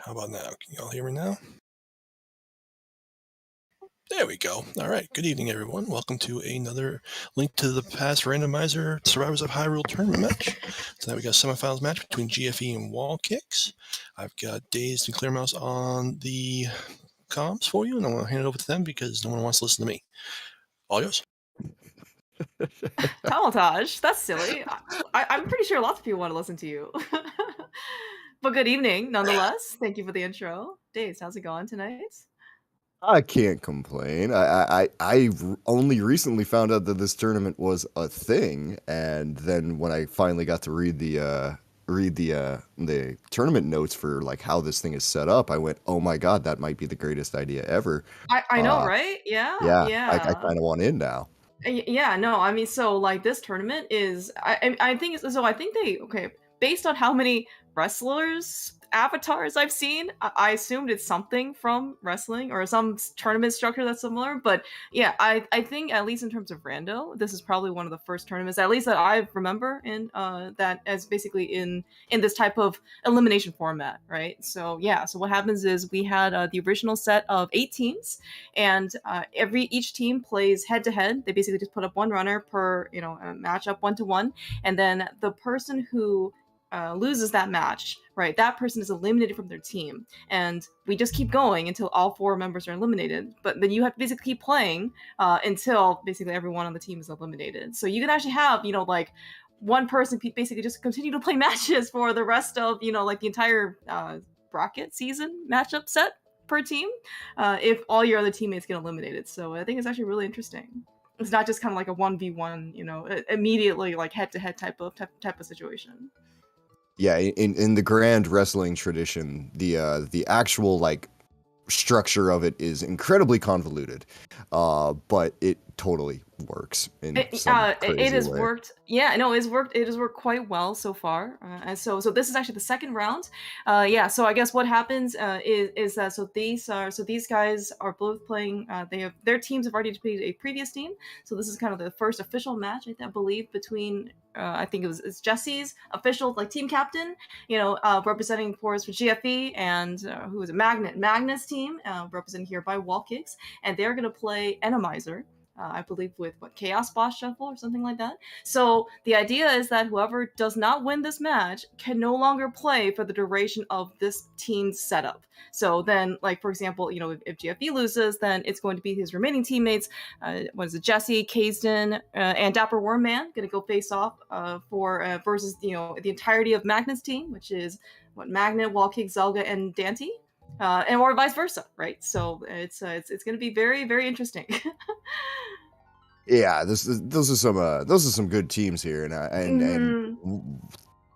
How about now? Can you all hear me now? There we go. All right. Good evening, everyone. Welcome to another Link to the Past Randomizer Survivors of Hyrule tournament match. Tonight we got a semifinals match between GFE and Wallkicks. I've got Dazed and Clear Mouse on the comms for you, and I'm going to hand it over to them because no one wants to listen to me. All yours. Talmontage, that's silly. I'm pretty sure lots of people want to listen to you. But good evening, nonetheless. Thank you for the intro. Dazed, how's it going tonight? I can't complain. I only recently found out that this tournament was a thing, and then when I finally got to read the tournament notes for like how this thing is set up, I went, "Oh my god, that might be the greatest idea ever." I know, right? Yeah. I kind of want in now. Yeah, no, I mean, so like this tournament is, I think it's, so I think based on how many wrestlers avatars I've seen, I assumed it's something from wrestling or some tournament structure that's similar. But yeah, I think at least in terms of rando, this is probably one of the first tournaments, at least that I remember, in that as basically in this type of elimination format, right? So yeah, so what happens is we had the original set of 8 teams, and each team plays head to head. They basically just put up one runner per match up 1-1, and then the person who loses that match, right, that person is eliminated from their team, and we just keep going until all 4 members are eliminated. But then you have to basically keep playing until basically everyone on the team is eliminated. So you can actually have like one person basically just continue to play matches for the rest of like the entire bracket season matchup set per team if all your other teammates get eliminated. So I think it's actually really interesting. It's not just kind of like a 1v1 immediately like head-to-head type of situation. Yeah, in the grand wrestling tradition, the actual like structure of it is incredibly convoluted, but it totally works in some crazy it has way. worked. Yeah, no, it has worked quite well so far. And so this is actually the second round. Yeah, so I guess what happens is that these guys are both playing. Their teams have already defeated a previous team. So this is kind of the first official match, I believe, between I think it's Jesse's official like team captain, representing for GFE, and who is it? Magnus team, represented here by Wallkicks, and they're going to play Enemizer. I believe with Chaos Boss Shuffle or something like that. So the idea is that whoever does not win this match can no longer play for the duration of this team's setup. So then, like for example, if GFE loses, then it's going to be his remaining teammates. Jesse, Kazdin, and Dapper Wormman going to go face off versus the entirety of Magnet's team, which is Magnet, Wallkick, Zelda, and Dante. And or vice versa, right? So it's going to be very, very interesting. Yeah, those are some good teams here, and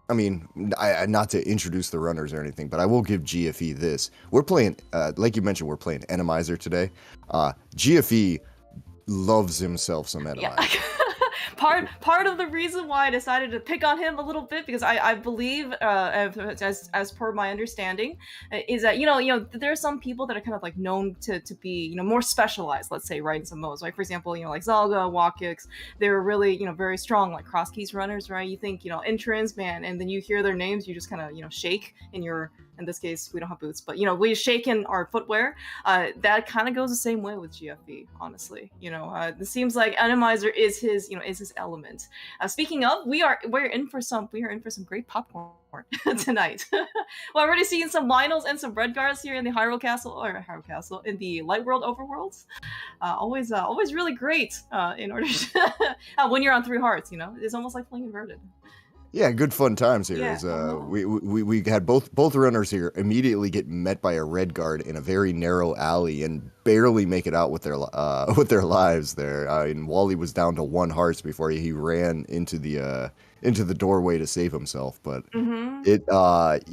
I mean, not to introduce the runners or anything, but I will give GFE this. We're playing, like you mentioned, we're playing Enemizer today. GFE loves himself some Enemizer. Yeah. Part of the reason why I decided to pick on him a little bit, because I believe, as per my understanding, is that there are some people that are kind of like known to be more specialized, let's say, right, in some modes. Like for example, like Zelda, Wallkicks, they're really very strong like cross keys runners, right? You think entrance, man, and then you hear their names, you just kind of shake in your. In this case, we don't have boots, but we shake in our footwear. That kind of goes the same way with GFE, honestly. It seems like Enemizer is his element. Speaking of, we're in for some great popcorn tonight. Well, I've already seen some Lionels and some Red Guards here in the Hyrule Castle in the Light World overworlds. Always really great. In order to when you're on 3 hearts, it's almost like playing inverted. Yeah, good fun times here. Yeah, We had both runners here immediately get met by a red guard in a very narrow alley and barely make it out with their lives there. And Wally was down to 1 heart before he ran into the doorway to save himself. But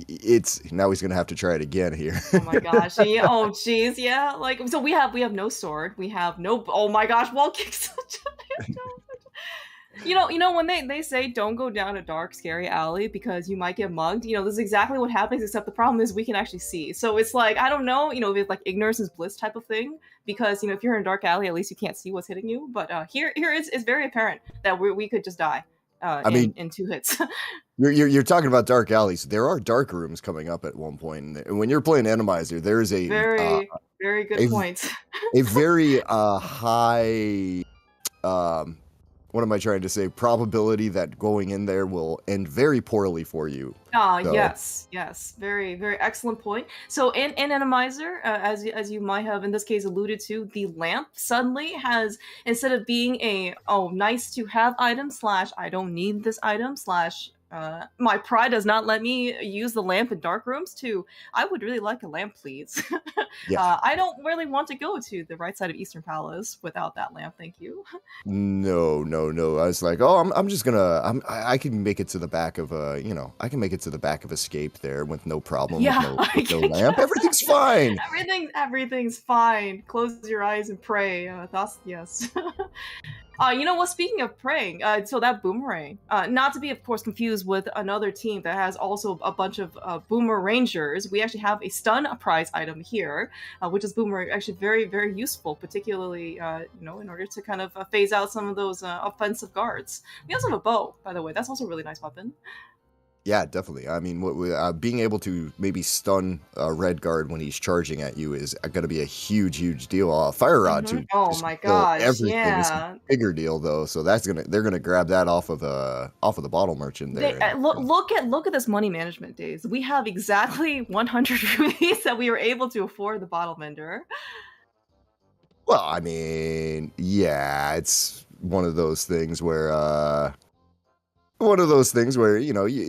it's now he's gonna have to try it again here. Oh my gosh! Yeah, oh jeez, yeah. Like so, we have no sword. We have no. Oh my gosh, Wallkicks. When they say don't go down a dark, scary alley because you might get mugged, this is exactly what happens, except the problem is we can actually see. So it's like, I don't know, if it's like ignorance is bliss type of thing, because, if you're in a dark alley, at least you can't see what's hitting you. But here it's very apparent that we could just die. I mean, in 2 hits. you're talking about dark alleys. There are dark rooms coming up at one point, and when you're playing Enemizer, there is Very, very good point. a very high what am I trying to say? Probability that going in there will end very poorly for you. So, Yes, very, very excellent point. So in Enemizer, as you might have in this case alluded to, the lamp suddenly has, instead of being a nice to have item / I don't need this item / my pride does not let me use the lamp in dark rooms, to I would really like a lamp, please. yeah. I don't really want to go to the right side of Eastern Palace without that lamp, thank you. No. I was like, oh, I'm just gonna, I can make it to the back of I can make it to the back of Escape there with no problem. Yeah, with no lamp. Everything's fine. Everything's fine. Close your eyes and pray. That's yes. You know what? Speaking of praying, so that boomerang, not to be, of course, confused with another team that has also a bunch of boomer rangers. We actually have a stun prize item here, which is boomerang, actually very, very useful, particularly in order to kind of phase out some of those offensive guards. We also have a bow, by the way. That's also a really nice weapon. Yeah, definitely. I mean, being able to maybe stun a red guard when he's charging at you is going to be a huge deal. Fire rod too. Oh my gosh! Everything is Yeah. a bigger deal though. So they're gonna grab that off of the bottle merchant there. Look at this money management days. We have exactly 100 rupees that we were able to afford the bottle mender. Well, I mean, yeah, it's one of those things where.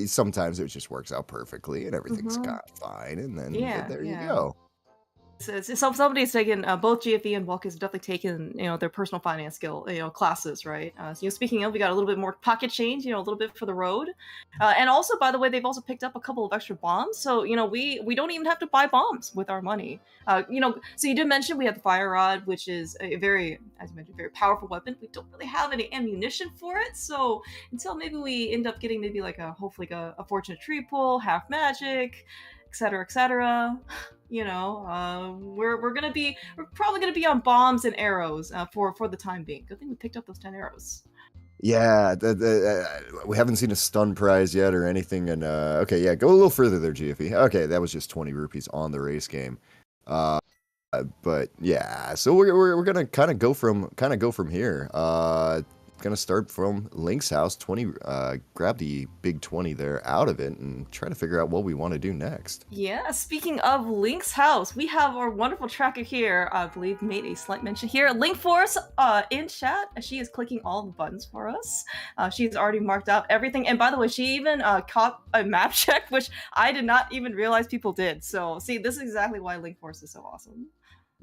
Sometimes it just works out perfectly and everything's kind of fine, and then there you go. So somebody's taken both GFE and Wallkicks have definitely taken their personal finance skill classes, right? So speaking of, we got a little bit more pocket change, a little bit for the road, and also, by the way, they've also picked up a couple of extra bombs. So we don't even have to buy bombs with our money. So you did mention we have the fire rod, which is a very, as you mentioned, very powerful weapon. We don't really have any ammunition for it, so until maybe we end up getting maybe like hopefully a fortunate tree pull, half magic, etc. We're probably gonna be on bombs and arrows for the time being. Good thing we picked up those 10 arrows. Yeah, we haven't seen a stun prize yet or anything. And okay, yeah, go a little further there, GFE. Okay, that was just 20 rupees on the race game. But yeah, so we're gonna kind of go from here. Gonna start from Link's house. 20. Grab the big 20 there out of it and try to figure out what we want to do next. Yeah, speaking of Link's house, we have our wonderful tracker here. I believe made a slight mention here. Link Force in chat. She is clicking all the buttons for us. She's already marked out everything. And by the way, she even caught a map check, which I did not even realize people did. So see, this is exactly why Link Force is so awesome.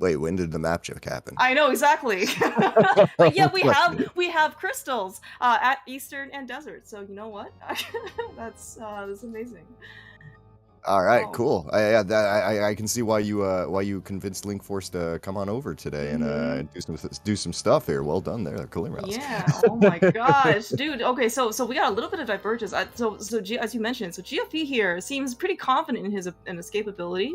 Wait, when did the map check happen? I know exactly. But yeah, we have crystals at Eastern and Desert. So you know what? that's amazing. All right, cool. I can see why you convinced Link Force to come on over today and do some stuff here. Well done there, Cooling Rouse. Yeah. Oh my gosh, dude. Okay, so we got a little bit of divergence. So as you mentioned, so GFE here seems pretty confident in his escape ability.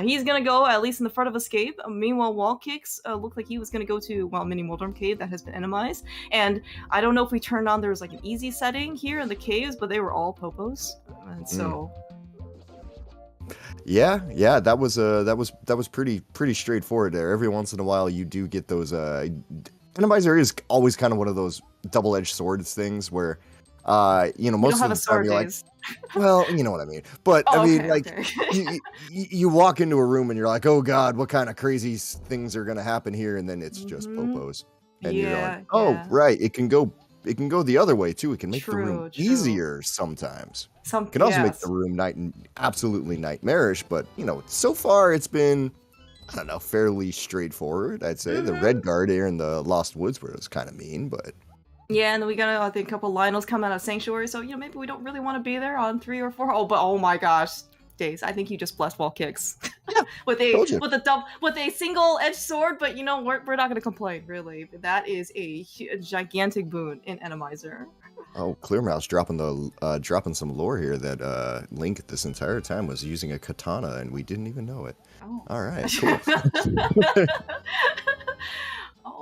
He's gonna go at least in the front of Escape. Meanwhile, Wallkicks looked like he was gonna go to Mini Moldorm Cave that has been enemized. And I don't know if we turned on, there was like an easy setting here in the caves, but they were all popos, and so. Yeah, that was pretty straightforward there. Every once in a while, you do get those. Enemizer is always kind of one of those double-edged swords things where, most of the time you're like, well, you know what I mean. But you walk into a room and you're like, oh God, what kind of crazy things are gonna happen here? And then it's just popos, and you're going, oh right, it can go the other way too. It can make the room easier sometimes. It can also make the room absolutely nightmarish, but so far it's been, I don't know, fairly straightforward. I'd say the red guard here in the Lost Woods where it was kind of mean, but yeah, and then we got I think a couple Lionels come out of Sanctuary, so maybe we don't really want to be there on 3 or 4. Oh my gosh, Days, I think you just blessed Wallkicks with a single edged sword, but we're not gonna complain, really. That is a gigantic boon in Enemizer. Oh, Clearmouse dropping some lore here that Link this entire time was using a katana and we didn't even know it. Oh. All right, cool.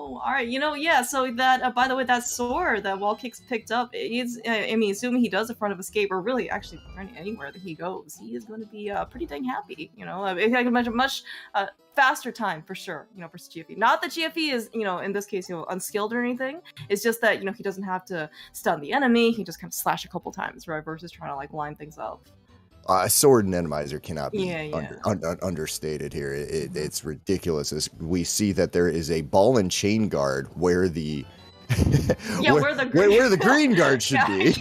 no. All right, yeah. So that, by the way, that sword that Wallkicks picked up, is, I mean, assuming he does in front of Escape, or really, actually, anywhere that he goes, he is going to be pretty dang happy. I can imagine much faster time for sure. For GFE. Not that GFE is, in this case, unskilled or anything. It's just that he doesn't have to stun the enemy. He just kind of slash a couple times, right? Versus trying to like line things up. Sword and Enemizer cannot be Yeah. understated here. It's ridiculous. As we see that there is a ball and chain guard where the where the green guard should be.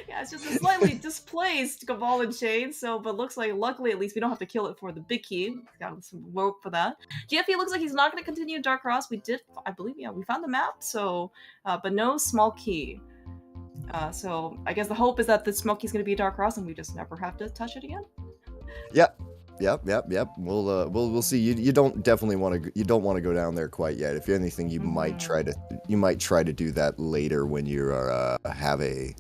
Yeah, it's just a slightly displaced ball and chain. So, but looks like luckily at least we don't have to kill it for the big key. Got some rope for that. GFE looks like he's not going to continue Dark Cross. We did, I believe, we found the map. So, but no small key. So I guess the hope is that the Smokey's going to be a Dark Cross and we just never have to touch it again. Yep. We'll see. You don't want to go down there quite yet. If anything, you might try to do that later when you are have a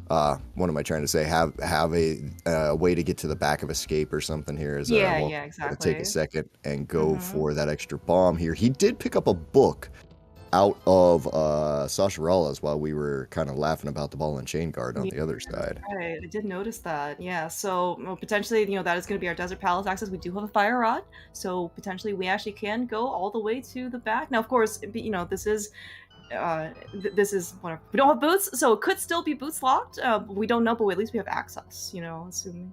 what am I trying to say? Have a way to get to the back of Escape or something here. Exactly. Take a second and go for that extra bomb here. He did pick up a book out of Sasharalas while we were kind of laughing about the ball and chain guard on the other side. Right, I did notice that. Yeah, so potentially, that is going to be our Desert Palace access. We do have a Fire Rod, so potentially we actually can go all the way to the back. Now, of course, this is whatever. We don't have boots, so it could still be boots locked. We don't know, but at least we have access. Assuming.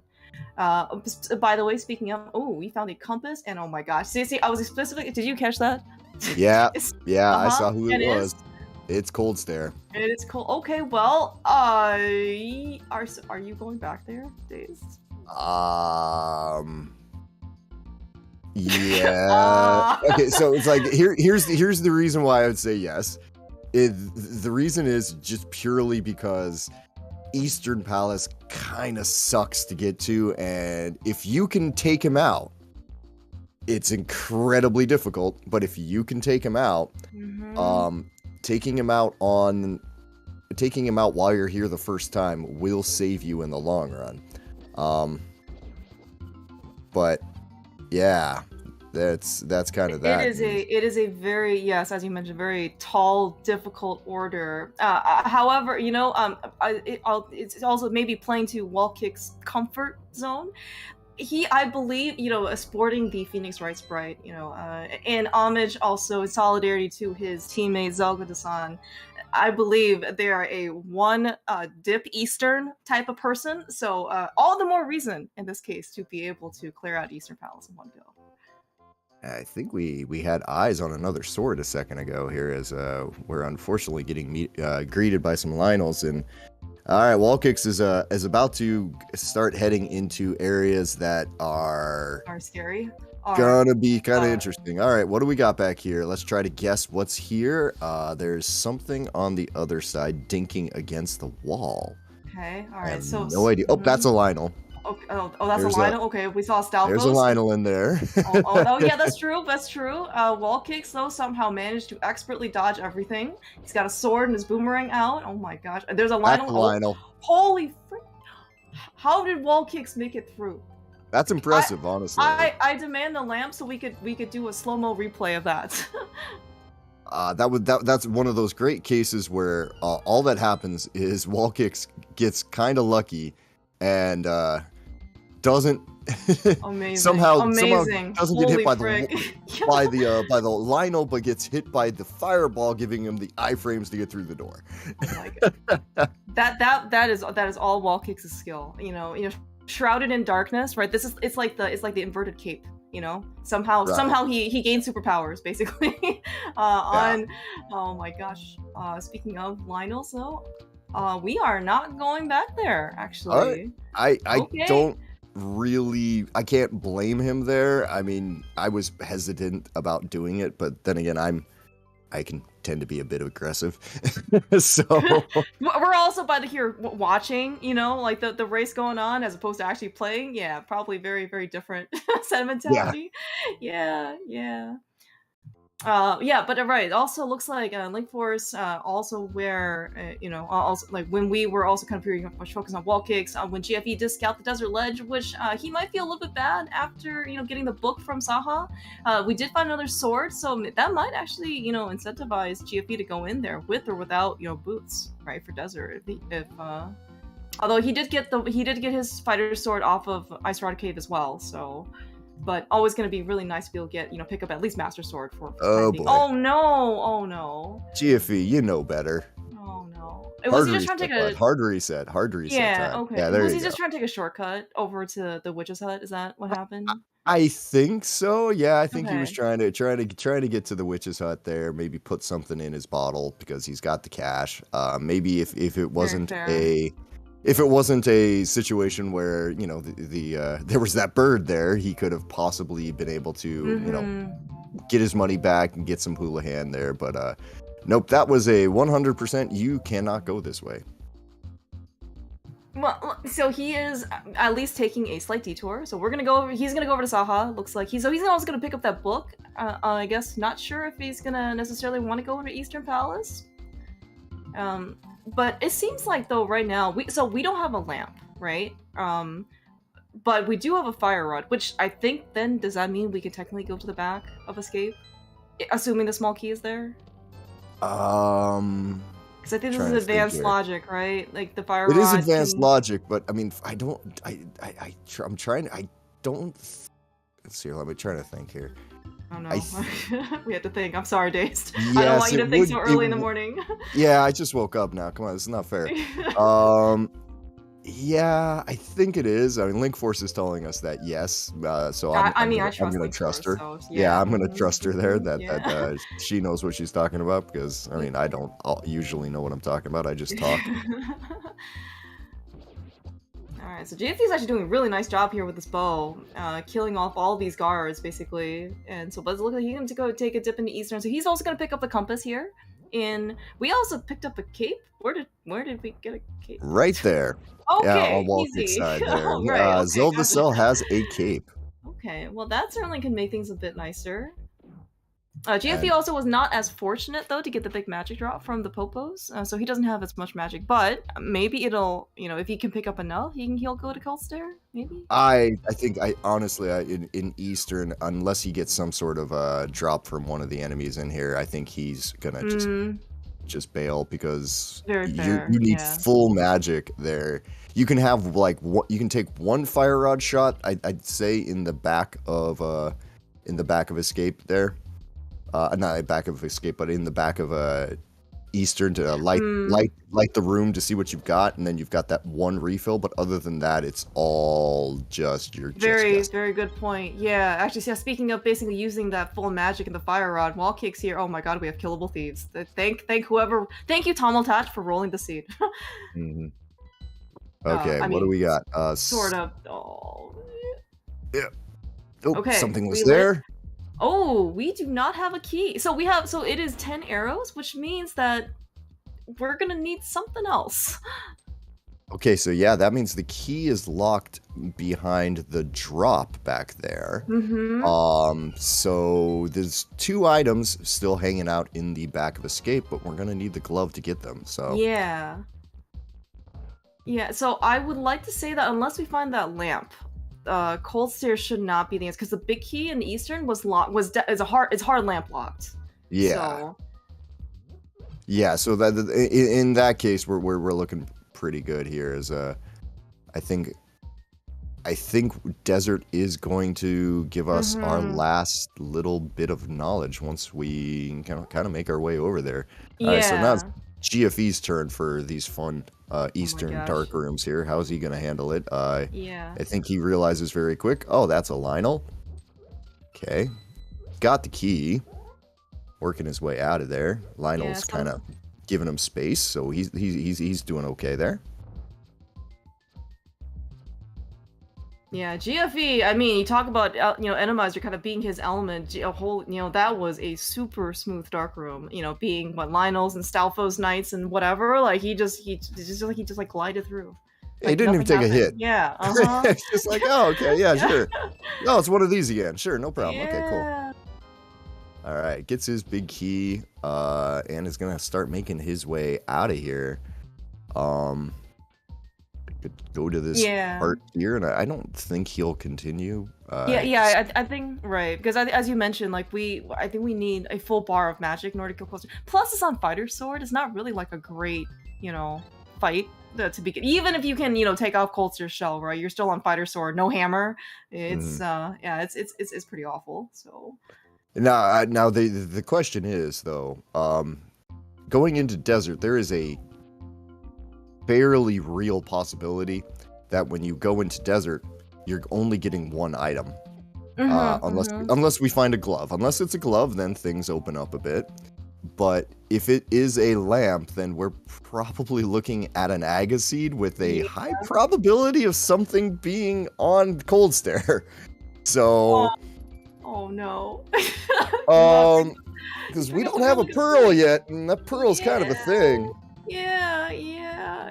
By the way, speaking of, we found a compass, and oh my gosh, see, I was specifically. Did you catch that? Yeah, I saw who it was. It's Cold Stare. It's cold. Okay, well, are you going back there, Daze? Yeah. Okay, so it's like here's the reason why I would say yes. The reason is just purely because Eastern Palace kind of sucks to get to, and if you can take him out, it's incredibly difficult. But if you can take him out, taking him out while you're here the first time will save you in the long run. But yeah, that's kind of that. It is a very, yes, as you mentioned, very tall, difficult order. However, it's also maybe playing to Wallkicks' comfort zone. I believe, sporting the Phoenix Wright sprite, in homage also in solidarity to his teammate Zelda-san, I believe they are a one dip Eastern type of person. So all the more reason in this case to be able to clear out Eastern Palace in one go. I think we had eyes on another sword a second ago here as we're unfortunately getting greeted by some Lionels. And all right, Wallkicks is about to start heading into areas that are scary. Gonna be kind of interesting. All right, what do we got back here? Let's try to guess what's here. There's something on the other side dinking against the wall. Okay, all right. No idea. Oh, that's a Lionel. Okay, that's a Lionel. Okay, we saw Stalfos. There's a Lionel in there. Yeah, that's true. Wallkicks, though, somehow managed to expertly dodge everything. He's got a sword and his boomerang out. Oh my gosh. There's a Lionel. That's a Lionel. Holy frick. How did Wallkicks make it through? That's impressive, honestly. I demand the lamp so we could do a slow-mo replay of that. That's one of those great cases where all that happens is Wallkicks gets kind of lucky and doesn't somehow doesn't Holy get hit by frick. by the Lionel, but gets hit by the fireball, giving him the iframes to get through the door. Oh my God. that is all Wallkicks' skill. Shrouded in darkness, right? It's like the inverted cape. Somehow he gained superpowers basically. Oh my gosh. Speaking of Lionels, though. We are not going back there, actually. I don't really, I can't blame him there. I mean, I was hesitant about doing it, but then again, I can tend to be a bit aggressive. So we're also by here watching, like the race going on as opposed to actually playing. Yeah, probably very, very different sentimentality. Yeah. Yeah, but right. It also looks like Link Force also where also like when we were also kind of pretty much focused on Wallkicks, when GFE did scout the desert ledge, which he might feel a little bit bad after getting the book from Saha. We did find another sword, so that might actually incentivize GFE to go in there with or without boots, right, for desert. If although he did get his fighter sword off of Ice Rod Cave as well, so. But always going to be really nice to be able to get, pick up at least Master Sword for Oh, boy. boy. Oh, no. Oh, no. GFE, you know better. Oh, no. Was he just trying to take a... Hard reset. Hard reset Yeah, time. okay. Yeah, there was you he go. just trying to take a shortcut over to the witch's hut? Is that what happened? I think so. Yeah, I think he was Okay. trying to get to the witch's hut there. Maybe put something in his bottle because he's got the cash. Maybe if it wasn't a situation where there was that bird there, he could have possibly been able to get his money back and get some Houlihan there. But nope, that was a 100%. You cannot go this way. Well, so he is at least taking a slight detour. So we're gonna go over. He's gonna go over to Saha. Looks like he's also gonna pick up that book. I guess not sure if he's gonna necessarily want to go over to Eastern Palace. But it seems like though right now we don't have a lamp, right? But we do have a fire rod, which I think then does that mean we can technically go to the back of escape, assuming the small key is there? Because I think this is advanced logic, right? Like the fire rod. It is advanced logic, but I mean, I'm trying. I don't. Let's see. Let me try to think here. Oh no, we had to think. I'm sorry, Dazed. Yes, I don't want you to think so early in the morning. Yeah, I just woke up now. Come on, this is not fair. Yeah, I think it is. I mean, Link Force is telling us that yes. So I'm gonna trust her. So, yeah, I'm gonna trust her there. That she knows what she's talking about because I mean, I don't usually know what I'm talking about. I just talk. Alright, so GFE is actually doing a really nice job here with this bow, killing off all these guards, basically. And so, but it looks like he's going to go take a dip into Eastern, so he's also going to pick up the compass here. We also picked up a cape. Where did we get a cape? Right there. Okay, yeah, on Wallkicks side there. Right, okay, Zelda Cell has a cape. Okay, well that certainly can make things a bit nicer. GFE also was not as fortunate, though, to get the big magic drop from the Popos, so he doesn't have as much magic, but maybe it'll, if he can pick up enough, he'll go to Cold Stare, maybe? I think, honestly, in Eastern, unless he gets some sort of drop from one of the enemies in here, I think he's gonna just bail, because you need full magic there. You can have, you can take one Fire Rod shot, I'd say, in the back of Escape there. Not back of Escape, but in the back of Eastern to light the room to see what you've got, and then you've got that one refill. But other than that, it's all just very good point. Yeah, actually, speaking of basically using that full magic in the Fire Rod, Wallkicks here. Oh my God, we have killable thieves. Thank you, Tom Attach, for rolling the seed. Okay, what do we got? Sort of. Oh. Yeah. Oh, okay, something was there. Oh, we do not have a key. So it is 10 arrows, which means that we're gonna need something else. Okay, so yeah, that means the key is locked behind the drop back there. So there's 2 items still hanging out in the back of Escape, but we're gonna need the glove to get them, so. Yeah, so I would like to say that unless we find that lamp, Cold Stare should not be the answer, because the big key in Eastern was locked. It's hard lamp locked. Yeah. Yeah. So that in that case, we're looking pretty good here. As I think Desert is going to give us our last little bit of knowledge once we kind of make our way over there. Yeah. All right, so now it's GFE's turn for these fun Eastern dark rooms here. How's he gonna handle it? Yeah. I think he realizes very quick. Oh, that's a Lionel. Okay, got the key. Working his way out of there. Lionel's kind of giving him space, so he's doing okay there. Yeah, GFE, I mean, you talk about, Enemizer kind of being his element, that was a super smooth dark room, being, Lionel's and Stalfo's nights and whatever, he just glided through. He didn't even take a hit. Yeah, It's just like, oh, okay, yeah, sure. No, it's one of these again. Sure, no problem. Okay, cool. All All right, gets his big key, and is gonna start making his way out of here. Could go to this part here, and I don't think he'll continue. I think right, because as you mentioned, like I think we need a full bar of magic in order to kill Cold Stare. Plus, it's on Fighter Sword. It's not really like a great, fight to begin. Even if you can, take off Cold Stare's shell, right? You're still on Fighter Sword, no hammer. It's it's pretty awful. So now the question is though, going into desert, there is a fairly real possibility that when you go into desert, you're only getting one item. Unless we find a glove. Unless it's a glove, then things open up a bit. But if it is a lamp, then we're probably looking at an Agaseed with a high probability of something being on Cold Stare. So oh no. Because we don't have a pearl yet, and that pearl's kind of a thing.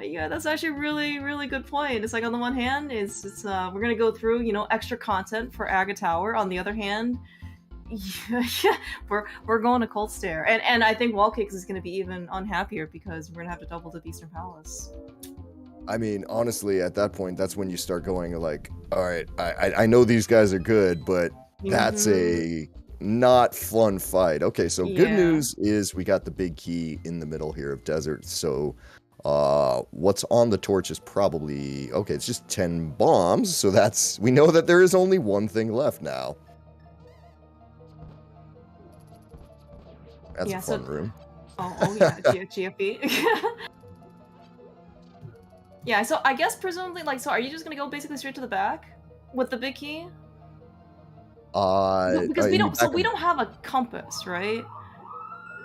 Yeah, that's actually a really, really good point. It's like on the one hand, it's we're gonna go through, extra content for Aga Tower. On the other hand, we're going to Cold Stare. And I think Wallkicks is gonna be even unhappier because we're gonna have to double the Eastern Palace. I mean, honestly, at that point, that's when you start going like, all right, I know these guys are good, but that's a not fun fight. Okay, so good news is we got the big key in the middle here of desert. So what's on the torch is probably okay, it's just 10 bombs, so we know that there is only one thing left now. That's a fun room. Oh yeah, GFE. Yeah, so I guess presumably, so are you just gonna go basically straight to the back with the big key? No, because we don't have a compass, right?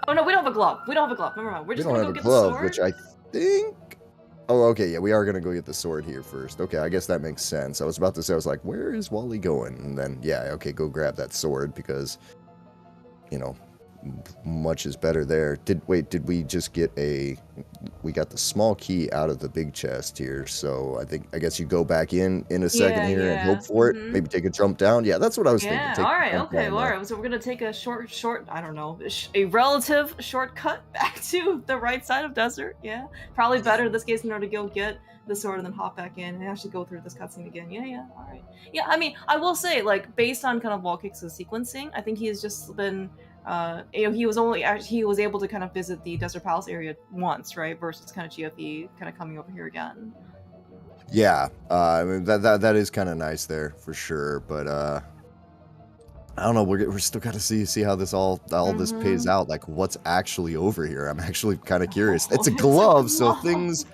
Oh no, we don't have a glove. Never mind. We're just gonna go get the sword. Which I think. Oh, okay, yeah, we are gonna go get the sword here first. Okay, I guess that makes sense. I was about to say, I was like, where is Wally going? And then, yeah, okay, go grab that sword because, much is better there. Did we just get we got the small key out of the big chest here, so I guess you go back in a second here and hope for it. Maybe take a jump down. Yeah, that's what I was thinking. Alright, okay, alright, so we're gonna take a short, I don't know, a relative shortcut back to the right side of desert. Yeah, probably better in this case in order to go get the sword and then hop back in and actually go through this cutscene again. Yeah, alright. Yeah, I mean, I will say, based on kind of Wallkicks' sequencing, I think he has just been he was able to kind of visit the Desert Palace area once, right? Versus kind of GFE kind of coming over here again. Yeah, I mean that is kind of nice there for sure, but I don't know. We're still got to see how this all this pays out. Like what's actually over here. I'm actually kind of curious. It's a glove, so things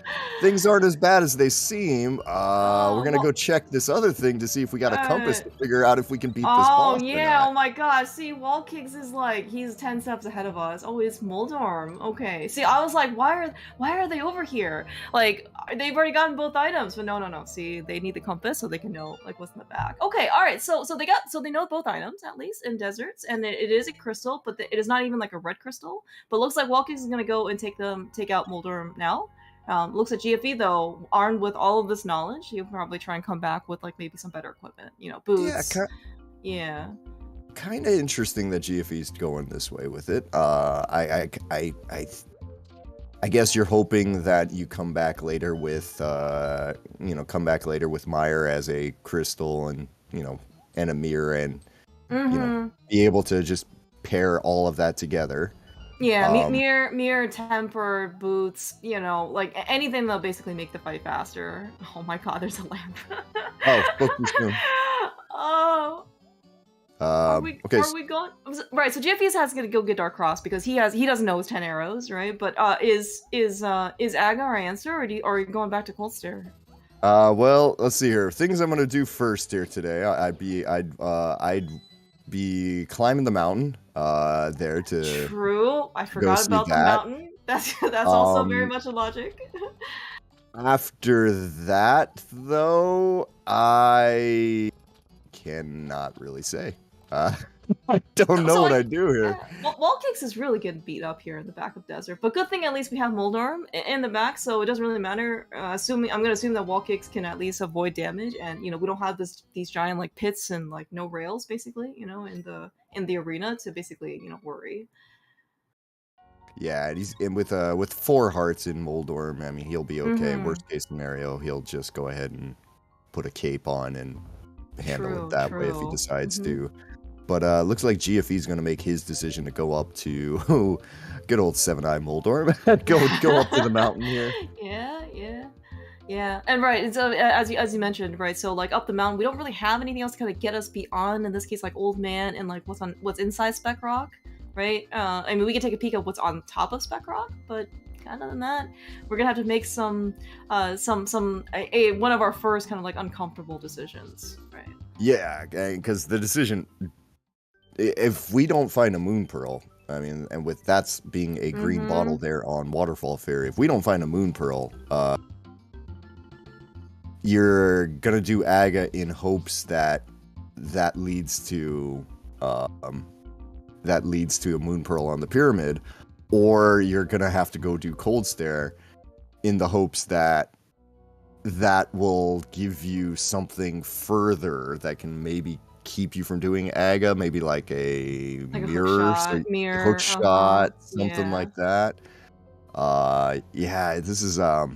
aren't as bad as they seem. We're gonna go check this other thing to see if we got a compass to figure out if we can beat this boss. Oh yeah! Oh my God! See, Wallkicks is he's 10 steps ahead of us. Oh, it's Moldorm. Okay. See, I was like, why are they over here? They've already gotten both items, but no. See, they need the compass so they can know what's in the back. Okay. All right. So they know both items at least in deserts, and it is a crystal, but it is not even a red crystal. But looks like Wallkicks is gonna go and take out Moldorm now. Looks like GFE though, armed with all of this knowledge, he'll probably try and come back with maybe some better equipment, boots. Yeah. Kind of interesting that GFE's going this way with it. I guess you're hoping that you come back later with Meyer as a crystal and Enemizer and be able to just pair all of that together. Yeah, mirror, temper, boots, anything that'll basically make the fight faster. Oh my God, there's a lamp. Oh, focus room. Oh. Okay. Are we going? Right, so GFE has to go get Dark Cross because he doesn't know his 10 arrows, right? But is Aga our answer, or are you going back to Cold Stare? Well, let's see here. Things I'm gonna do first here today. I'd be climbing the mountain. There to. True. I forgot about the mountain. That's also very much a logic. After that, though, I cannot really say. I don't know what I do here. Well, Wallkicks is really getting beat up here in the back of Desert, but good thing at least we have Moldorm in the back, so it doesn't really matter. I'm gonna assume that Wallkicks can at least avoid damage, and we don't have these giant like pits and like no rails basically, in the arena to basically worry. Yeah, and with 4 hearts in Moldorm, I mean he'll be okay. Worst case scenario, he'll just go ahead and put a cape on and handle it that way if he decides to. But looks like GFE is going to make his decision to go up to good old 7-Eye Moldorm. go up to the mountain here. Yeah. And right, so as you mentioned, right, so like up the mountain, we don't really have anything else to kind of get us beyond, in this case, like Old Man and like what's inside Spec Rock, right? I mean, we can take a peek at what's on top of Spec Rock, but other than that, we're gonna have to make one of our first kind of like uncomfortable decisions, right? Yeah, because the decision, if we don't find a Moon Pearl, I mean, and with that's being a green bottle there on Waterfall Ferry, if we don't find a Moon Pearl, you're gonna do Aga in hopes that leads to a Moon Pearl on the pyramid, or you're gonna have to go do Cold Stare in the hopes that will give you something further that can maybe keep you from doing Aga, maybe like a mirror, hook shot, something like that. Yeah, this is I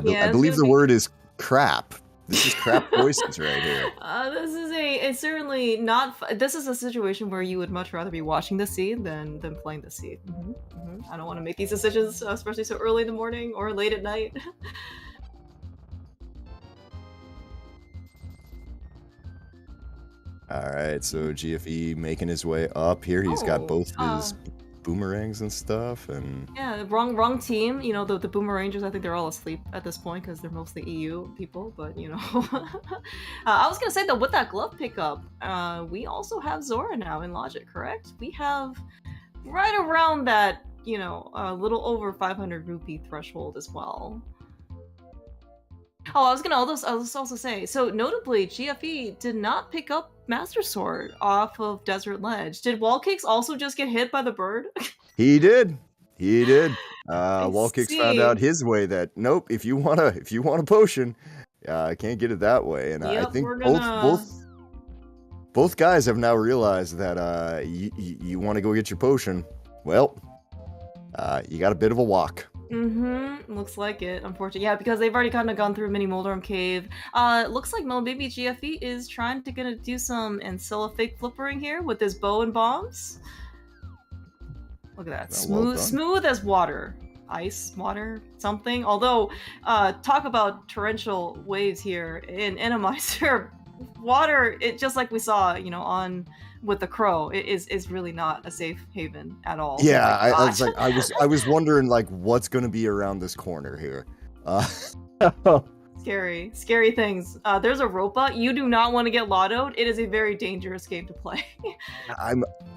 believe the word is crap. This is crap choices right here. It's certainly not. This is a situation where you would much rather be watching the seed than playing the seed. I don't want to make these decisions, especially so early in the morning or late at night. All right, so GFE making his way up here. He's got both his boomerangs and stuff, and yeah, wrong team. The Boomerangers, I think they're all asleep at this point because they're mostly EU people, but I was gonna say though, with that glove pickup, we also have Zora now in Logic, correct? We have right around that a little over 500 rupee threshold as well. Oh, I was also say, so notably, GFE did not pick up Master Sword off of Desert Ledge. Did Wallkicks also just get hit by the bird? He did. Wallkicks found out his way that nope. If you want a potion, I can't get it that way. And I think both guys have now realized that you want to go get your potion. Well, you got a bit of a walk. Looks like it, unfortunately. Yeah, because they've already kind of gone through Mini Moldorm Cave. Looks like maybe GFE is trying to do some Ancilla fake flippering here with his bow and bombs. Look at that. Smooth as water. Ice, water, something. Although, talk about torrential waves here in Enemizer. Water, it just like we saw, on with the crow, it is really not a safe haven at all. Yeah, I was wondering like what's gonna be around this corner here. Scary things. There's a Ropa. You do not want to get lottoed. It is a very dangerous game to play.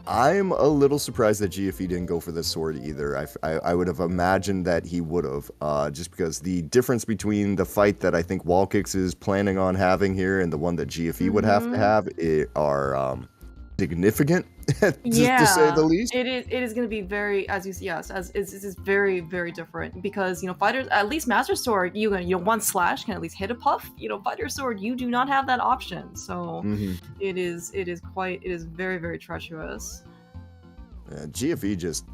I'm a little surprised that GFE didn't go for the sword either. I would have imagined that he would have, just because the difference between the fight that I think Wallkicks is planning on having here and the one that GFE would have to have are significant, to say the least. It is going to be very, it's very, very different because fighters, at least Master Sword, one slash can at least hit a puff. Fighter Sword, you do not have that option, so it is very, very treacherous. GFE just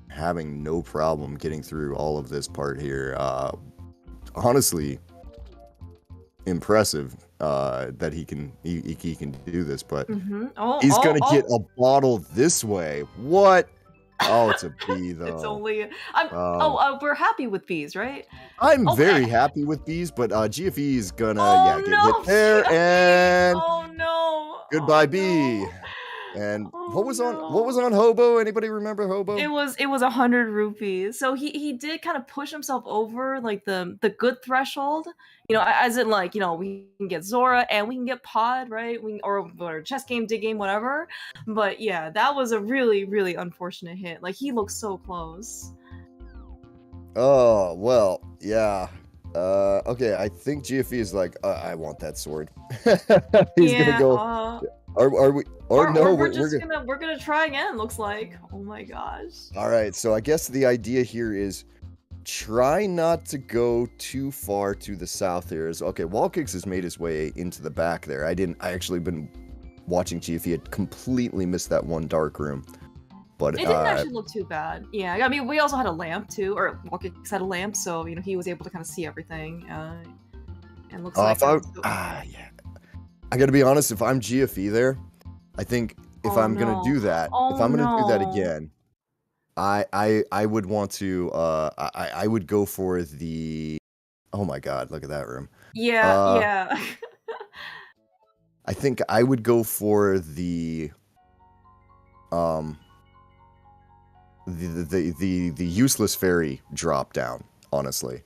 having no problem getting through all of this part here. Honestly, impressive that he can do this, but he's gonna get a bottle this way. What? Oh, it's a B though. It's only we're happy with Bs, right? I'm very happy with Bs, but GFE is gonna get hit there, and goodbye B. And what was on Hobo? Anybody remember Hobo? It was 100 rupees. So he did kind of push himself over like the good threshold. As in like, we can get Zora and we can get Pod, right? Or chess game, dig game, whatever. But yeah, that was a really, really unfortunate hit. Like he looked so close. Oh, well, yeah. Okay, I think GFE is like, I want that sword. He's gonna go. Are we? Or no, we're just gonna try again. Looks like. Oh my gosh. All right. So I guess the idea here is try not to go too far to the south here. Okay, Wallkicks has made his way into the back there. I actually been watching GFE. Had completely missed that one dark room. But it didn't actually look too bad. Yeah, I mean, we also had a lamp too, or Wallkicks had a lamp, so he was able to kind of see everything. And looks like. Yeah. I gotta be honest. If I'm GFE there, I think if I'm gonna do that, if I'm gonna do that again, I would want to. I would go for the. Oh my God! Look at that room. Yeah, yeah. I think I would go for the useless fairy drop down, honestly,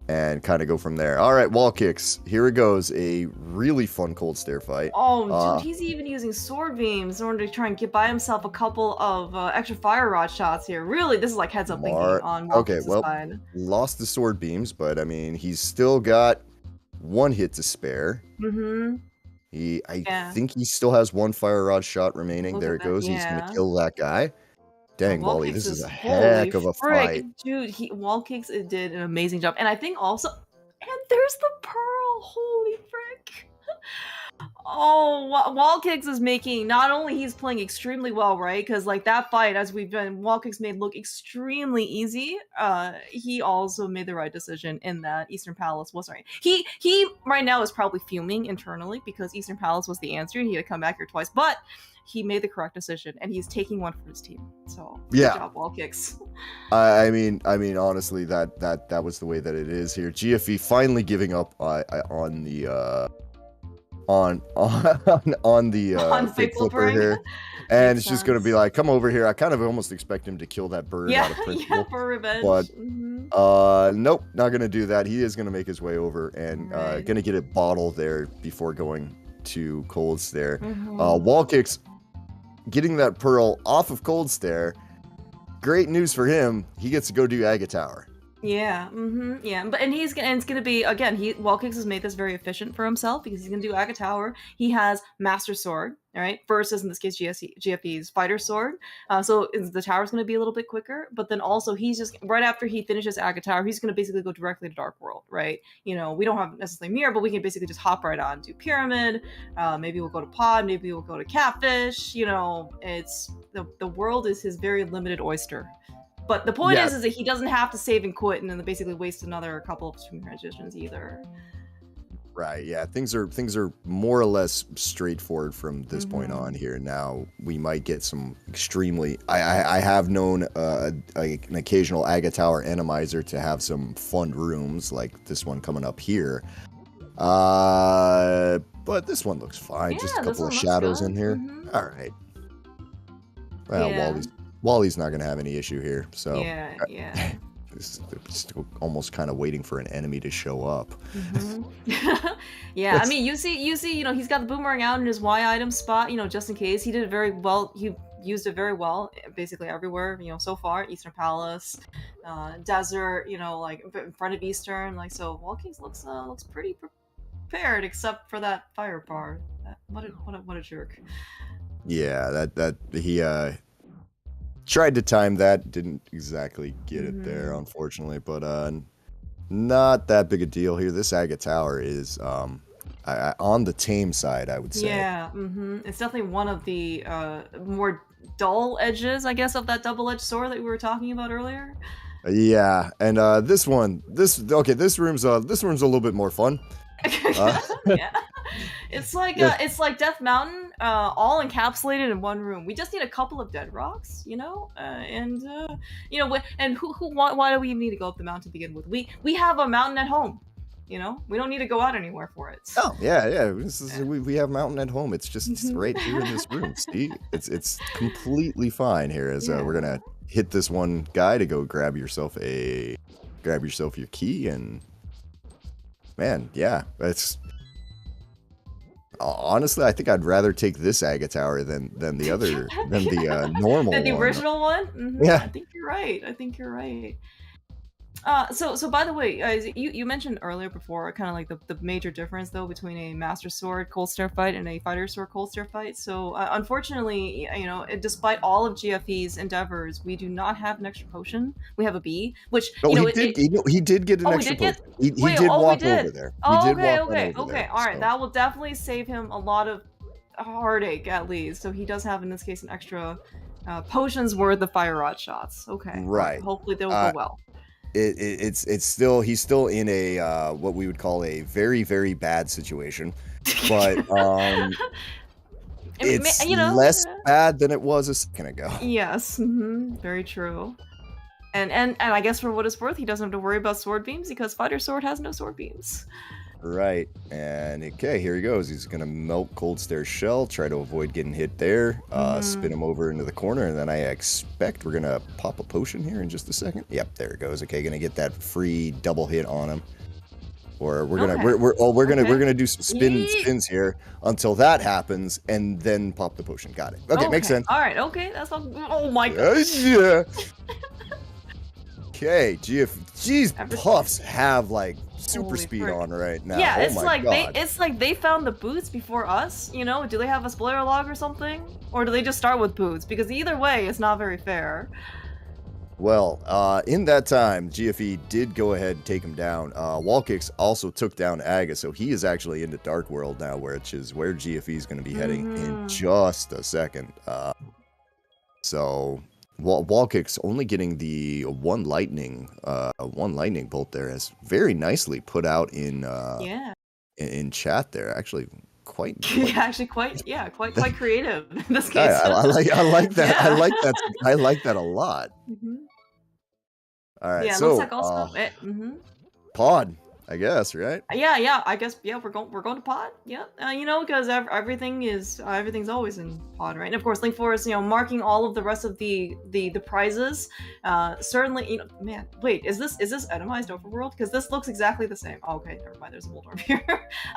and kind of go from there. All right, Wallkicks. Here it goes. A really fun cold stare fight. Oh, dude, he's even using sword beams in order to try and buy himself a couple of extra fire rod shots here. Really, this is like heads up thinking on Wallkicks' side. Lost the sword beams, but I mean, he's still got one hit to spare. Mm-hmm. I think he still has one fire rod shot remaining. There it goes. He's gonna kill that guy. Dang, Wally, this is a heck of a fight. Dude, Wallkicks did an amazing job. And I think also, and there's the pearl. Holy frick. Oh, Wallkicks is making, not only he's playing extremely well, right? Because like that fight, as we've done, Wallkicks made look extremely easy. He also made the right decision in that Eastern Palace was right. He right now is probably fuming internally because Eastern Palace was the answer. He had to come back here twice, but he made the correct decision, and he's taking one for his team. So good job, Wallkicks. I mean, honestly, that was the way that it is here. GFE finally giving up on the fake flipper here, and it's just gonna be like, come over here. I kind of almost expect him to kill that bird out of principle, for revenge. But nope, not gonna do that. He is gonna make his way over and gonna get a bottle there before going to Cold Stare. Wallkicks getting that pearl off of Cold Stare. Great news for him. He gets to go do Aga Tower. Yeah, yeah, but it's gonna be again. Wallkicks has made this very efficient for himself because he's gonna do Aga Tower. He has Master Sword, all right, versus in this case GFE's Fighter Sword. So the tower's gonna be a little bit quicker. But then also he's just right after he finishes Aga Tower, he's gonna basically go directly to Dark World, right? We don't have necessarily Mirror, but we can basically just hop right on to Pyramid. Maybe we'll go to Pod. Maybe we'll go to Catfish. It's the world is his very limited oyster. But the point is that he doesn't have to save and quit and then basically waste another couple of stream transitions either. Right, yeah. Things are more or less straightforward from this point on here. Now, we might get some extremely... I have known an occasional Aga Tower Enemizer to have some fun rooms, like this one coming up here. But this one looks fine. Just a couple of shadows in here. All right. Well, Wally's not going to have any issue here, so... Yeah. Still almost kind of waiting for an enemy to show up. Yeah, I mean, you see, he's got the boomerang out in his Y item spot, just in case. He did it very well. He used it very well, basically everywhere, so far. Eastern Palace, Desert, like in front of Eastern, like, so Wallkicks looks pretty prepared, except for that fire bar. What a jerk. Yeah, that he tried to time that, didn't exactly get it there, unfortunately, but not that big a deal here. This Aga Tower is on the tame side, I would say. Yeah, it's definitely one of the more dull edges, I guess, of that double-edged sword that we were talking about earlier. Yeah, and this room's a little bit more fun. Yeah. It's like Death Mountain, all encapsulated in one room. We just need a couple of dead rocks, and why do we need to go up the mountain to begin with? We have a mountain at home, we don't need to go out anywhere for it. Oh yeah. We have mountain at home. It's just right here in this room. See, it's completely fine here. As we're gonna hit this one guy to go grab yourself your key, and man, yeah, it's. Honestly, I think I'd rather take this Aga Tower than the other normal than the original one. Yeah, I think you're right. So by the way, guys, you mentioned earlier before kind of like the major difference though between a Master Sword Cold Stare fight and a Fighter Sword Cold Stare fight. So unfortunately, despite all of GFE's endeavors, we do not have an extra potion. We have a B, which No, you know he did get an we extra did get. potion. He Wait, did oh, we walk over did. there. He Oh, did okay, walk on okay, over okay. there. All right, So. that will definitely save him a lot of heartache at least. So he does have in this case an extra potions worth of fire rod shots. Okay, Right. Hopefully they will go well. It's still he's still in a what we would call a very, very bad situation, but it's less bad than it was a second ago. Yes, very true. And I guess for what it's worth, he doesn't have to worry about sword beams because Fighter Sword has no sword beams. Right, and okay, here he goes. He's gonna melt Cold Stare's shell, try to avoid getting hit there, spin him over into the corner, and then I expect we're gonna pop a potion here in just a second. Yep, there it goes. Okay, gonna get that free double hit on him. Or we're gonna we're gonna do some spins here until that happens, and then pop the potion. Got it. Okay, makes sense. All right, okay, that's all. Oh my god. Yeah. Okay, geez, Puffs have like super speed on right now. Yeah, oh it's like they found the boots before us. Do they have a spoiler log or something, or do they just start with boots? Because either way, it's not very fair. Well, in that time, GFE did go ahead and take him down. Wallkicks also took down Aga, so he is actually into Dark World now, which is where GFE is going to be heading in just a second. So Wallkicks only getting the one lightning bolt there has very nicely put out in chat there. Actually, quite quite creative in this case. I like that. Yeah. I like that a lot. All right, yeah, so looks like also pod, I guess, right? Yeah, I guess we're going to pod. Yeah, because everything's always in pod, right? And of course, Link Forest, marking all of the rest of the prizes. Certainly, man, wait, is this itemized overworld? Because this looks exactly the same. Oh, okay, never mind. There's a Moldorm here.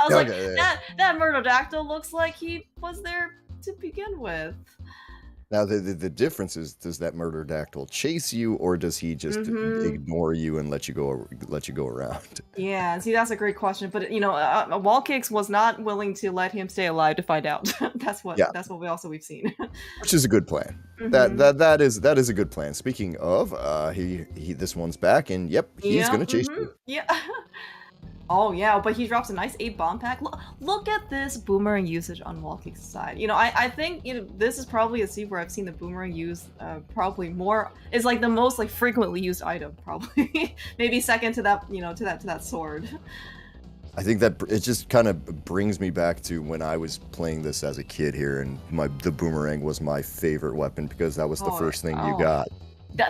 I was that Murderodactyl looks like he was there to begin with. Now, the difference is, does that Murderodactyl chase you, or does he just ignore you and let you go around? Yeah, see, that's a great question. But Wallkicks was not willing to let him stay alive to find out. That's what we've seen. Which is a good plan. That is a good plan. Speaking of, this one's back, and yep, he's gonna chase you. Yeah. Oh yeah, but he drops a nice 8 bomb pack. Look at this boomerang usage on Wallkicks' side. I think this is probably a seed where I've seen the boomerang used probably more. Is like the most frequently used item probably. Maybe second to that to that sword. I think that it just kind of brings me back to when I was playing this as a kid here, and the boomerang was my favorite weapon because that was the first thing you got.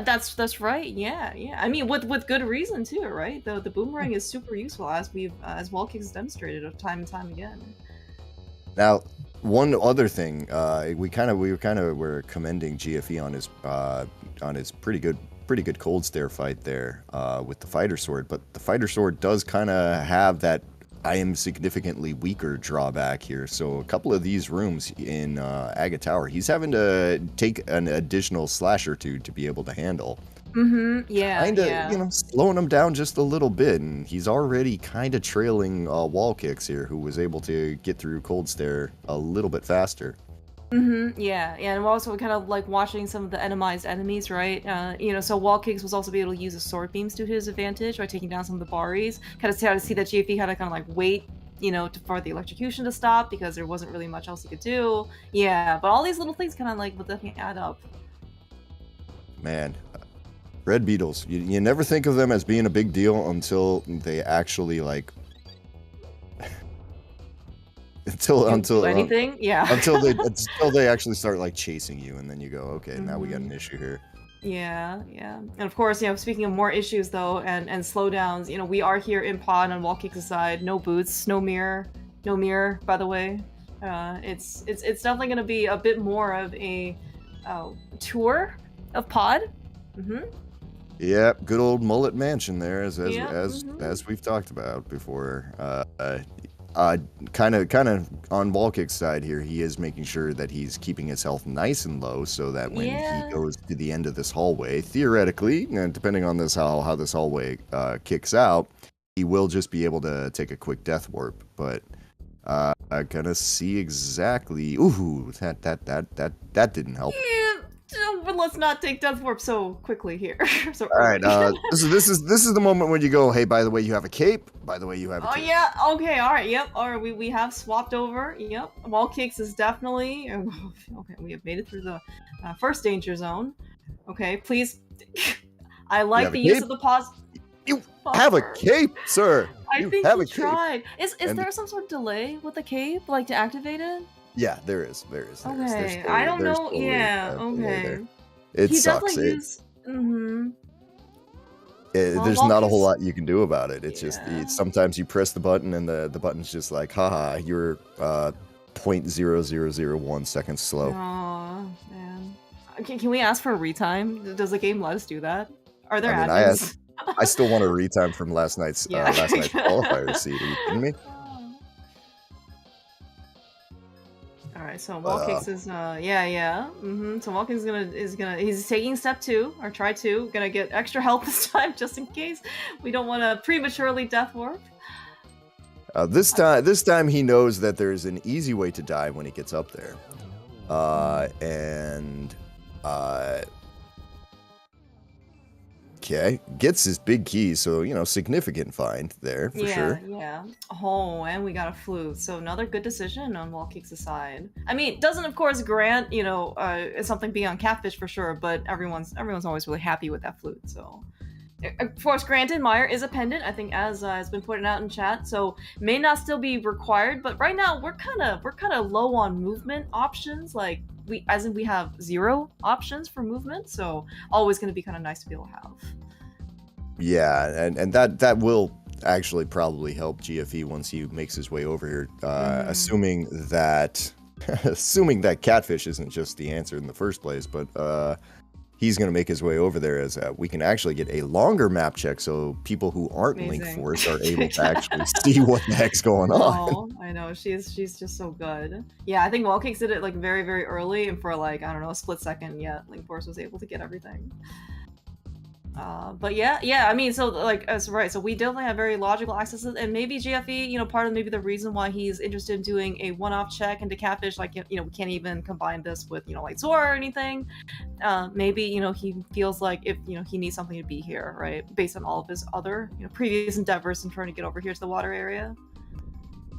That's right. Yeah. I mean, with good reason too, right? The boomerang is super useful as Wallkicks demonstrated time and time again. Now, one other thing, we were commending GFE on his pretty good Cold Stare fight there with the Fighter Sword, but the Fighter Sword does kind of have that I am significantly weaker drawback here. So a couple of these rooms in Aga Tower, he's having to take an additional slash or two to be able to handle. Yeah. Kind of, slowing him down just a little bit, and he's already kind of trailing Wallkicks here, who was able to get through Cold Stare a little bit faster. Yeah, and we're also kind of watching some of the enemized enemies, right? So Wallkicks was also able to use the sword beams to his advantage by taking down some of the Baris. Kind of see that GFE had to kind of wait, for the electrocution to stop because there wasn't really much else he could do. Yeah, but all these little things kind of will definitely add up. Man, red beetles. You never think of them as being a big deal until they actually until anything, until they actually start chasing you, and then you go, okay, now we got an issue here. Yeah, and of course, speaking of more issues though, and slowdowns, we are here in pod on Wallkicks' side. No boots, no mirror, by the way. It's definitely going to be a bit more of a tour of pod. Yeah, good old mullet mansion there, as we've talked about before. kind of on Wallkicks' side here, he is making sure that he's keeping his health nice and low, so that when he goes to the end of this hallway, theoretically, and depending on this how this hallway kicks out, he will just be able to take a quick death warp. But I'm gonna see exactly. Ooh, that didn't help. But let's not take death warp so quickly here. So all right, this is the moment when you go, hey, by the way, you have a cape. By the way, you have a cape. Oh yeah, okay, all right, yep, all right, we have swapped over. Yep, Wallkicks is definitely okay. We have made it through the first danger zone. Okay, please. I like the use of the pause. You have a cape, sir. I think you tried. Is there some sort of delay with the cape, like to activate it? Yeah, there is. Okay, I don't know. Yeah, okay. It sucks. There's not a whole lot you can do about it. It's just sometimes you press the button and the button's just like, haha, you're 0.0001 seconds slow. Oh man. Can we ask for a retime? Does the game let us do that? Are there admins? I still want a retime from last night's qualifier seed. Are you kidding me? All right, so Wallkicks is So Wallkicks is gonna he's taking step 2 or try 2. Gonna get extra help this time just in case we don't want to prematurely death warp. This time he knows that there's an easy way to die when he gets up there, okay, gets his big keys, so significant find there for sure. Yeah. Oh, and we got a flute, so another good decision on Wallkicks' side. I mean, doesn't of course grant something beyond catfish for sure, but everyone's always really happy with that flute. So, of course, granted, Meyer is a pendant. I think as has been pointed out in chat, so may not still be required. But right now we're kind of low on movement options. Like we have 0 options for movement, so always going to be kind of nice to be able to have. Yeah, and that will actually probably help GFE once he makes his way over here, assuming that catfish isn't just the answer in the first place, but he's going to make his way over there as we can actually get a longer map check, so people who aren't Link Force are able to actually see what the heck's going on. Oh, I know, she's just so good. Yeah, I think Wallkicks did it like very, very early, and for like, I don't know, a split second, Link Force was able to get everything. But yeah, I mean, so like, right, so we definitely have very logical accesses, and maybe GFE, part of maybe the reason why he's interested in doing a one-off check into catfish, like, we can't even combine this with, like Zora or anything. Maybe, he feels like if, he needs something to be here, right, based on all of his other, previous endeavors in trying to get over here to the water area.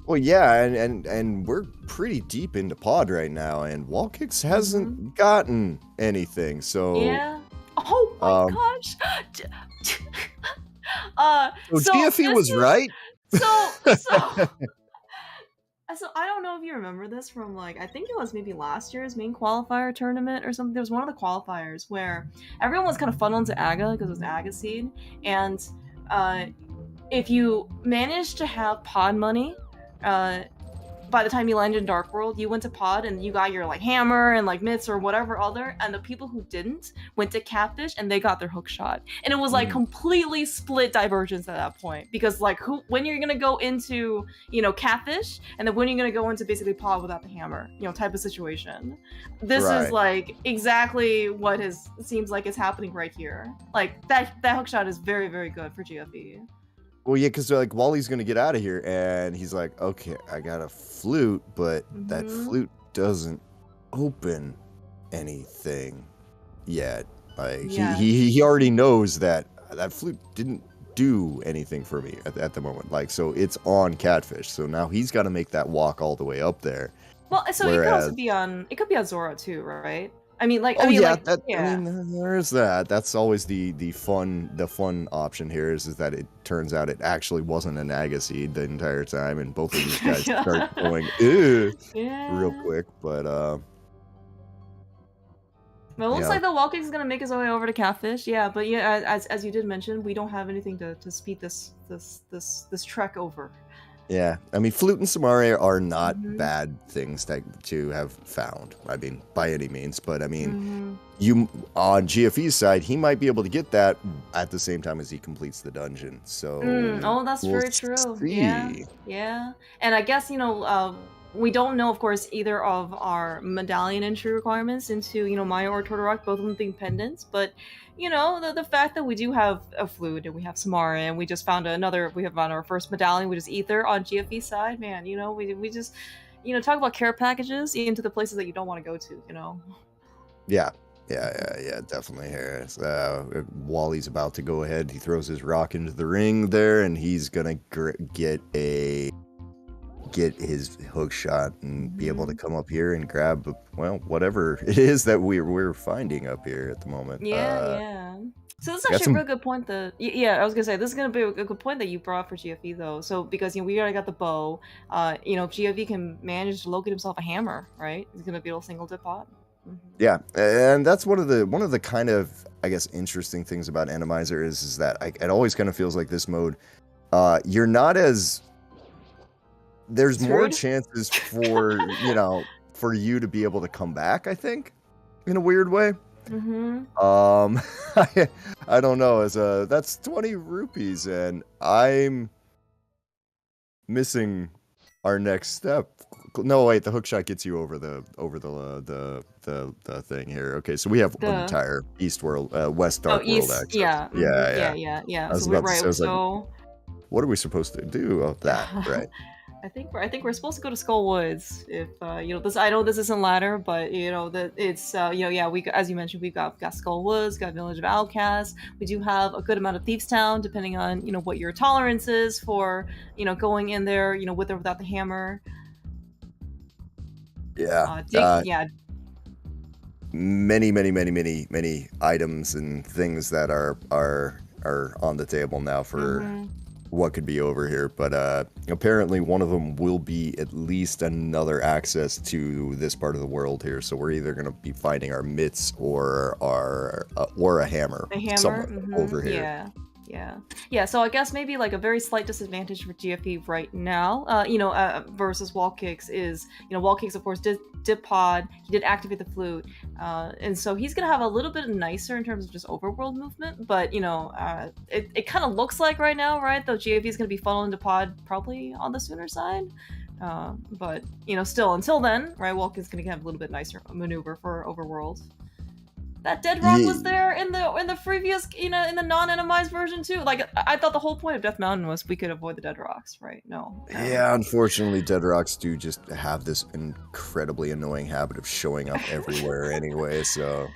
Well, yeah, and we're pretty deep into pod right now, and Wallkicks hasn't gotten anything, so... Yeah. Oh my gosh! So GFE was right? So I don't know if you remember this from, like, I think it was maybe last year's main qualifier tournament or something. There was one of the qualifiers where everyone was kind of funneled into Aga because it was an Aga seed, and if you managed to have pod money, by the time you landed in Dark World, you went to pod and you got your like hammer and like mitts or whatever other, and the people who didn't went to catfish and they got their hook shot, and it was like completely split divergence at that point, because like when you're gonna go into catfish, and then when you're gonna go into basically pod without the hammer, type of situation. This is like exactly what seems like is happening right here. Like that hook shot is very, very good for GFE. Well, yeah, because like Wally's gonna get out of here, and he's like, "Okay, I got a flute, but that flute doesn't open anything yet." Like he already knows that flute didn't do anything for me at the moment. Like, so it's on catfish. So now he's got to make that walk all the way up there. Well, so it could also be on. It could be on Zora too, right? I mean, like, there's that. That's always the fun option here is that it turns out it actually wasn't an Aga seed the entire time, and both of these guys start going real quick. But well, it looks like the Wallkicks is gonna make his way over to catfish. Yeah, but as you did mention, we don't have anything to speed this trek over. Yeah, I mean, Flute and Samare are not Mhm. bad things to have found. I mean, by any means, but I mean, Mhm. you on GFE's side, he might be able to get that at the same time as he completes the dungeon. So Oh, that's we'll very true. Yeah, see. yeah. And I guess, we don't know, of course, either of our medallion entry requirements into, Maya or Totoroki, both of them being pendants. But, the fact that we do have a Flute and we have Samara and we just found we have found our first medallion, which is Ether on GFE side, man, we just, talk about care packages into the places that you don't want to go to. Yeah. Yeah, definitely, Harris. Wally's about to go ahead. He throws his rock into the ring there, and he's gonna get his hook shot and be able to come up here and grab, well, whatever it is that we're finding up here at the moment. Yeah, yeah. So this is got actually a some. real good point. Yeah, I was gonna say this is gonna be a good point that you brought up for GFE though. So because we already got the bow, if GFE can manage to locate himself a hammer, right? He's gonna be able to single dip pot. Yeah, and that's one of the kind of, I guess, interesting things about Enemizer is that it always kind of feels like this mode, you're not as there's more Screwed? chances for for you to be able to come back, I think, in a weird way. I don't know, that's 20 rupees, and I'm missing our next step. No, wait, the hookshot gets you over the thing here. Okay, so we have an entire East world, West Dark world access. Yeah, I was so about to say, I was like, so what are we supposed to do of that, right? I think we're supposed to go to Skull Woods. If this, I know this isn't ladder, but that it's yeah, we, as you mentioned, we've got Skull Woods, got Village of Outcasts. We do have a good amount of Thieves Town, depending on what your tolerance is for going in there, with or without the hammer. Yeah. Yeah. Many items and things that are on the table now for what could be over here, but apparently one of them will be at least another access to this part of the world here. So we're either going to be finding our mitts or a hammer, somewhere over here. Yeah. So I guess maybe like a very slight disadvantage for GFE right now, versus Wallkicks is, Wallkicks of course did dip pod, he did activate the flute, and so he's gonna have a little bit nicer in terms of just overworld movement. But it kind of looks like right now, right, though GFE is gonna be funneled into pod probably on the sooner side. But still, until then, right, Wallkicks is gonna have a little bit nicer maneuver for overworld. That dead rock was there in the previous, in the non-Enemized version too. Like, I thought the whole point of Death Mountain was we could avoid the dead rocks, right? No. Yeah, unfortunately, dead rocks do just have this incredibly annoying habit of showing up everywhere anyway. So,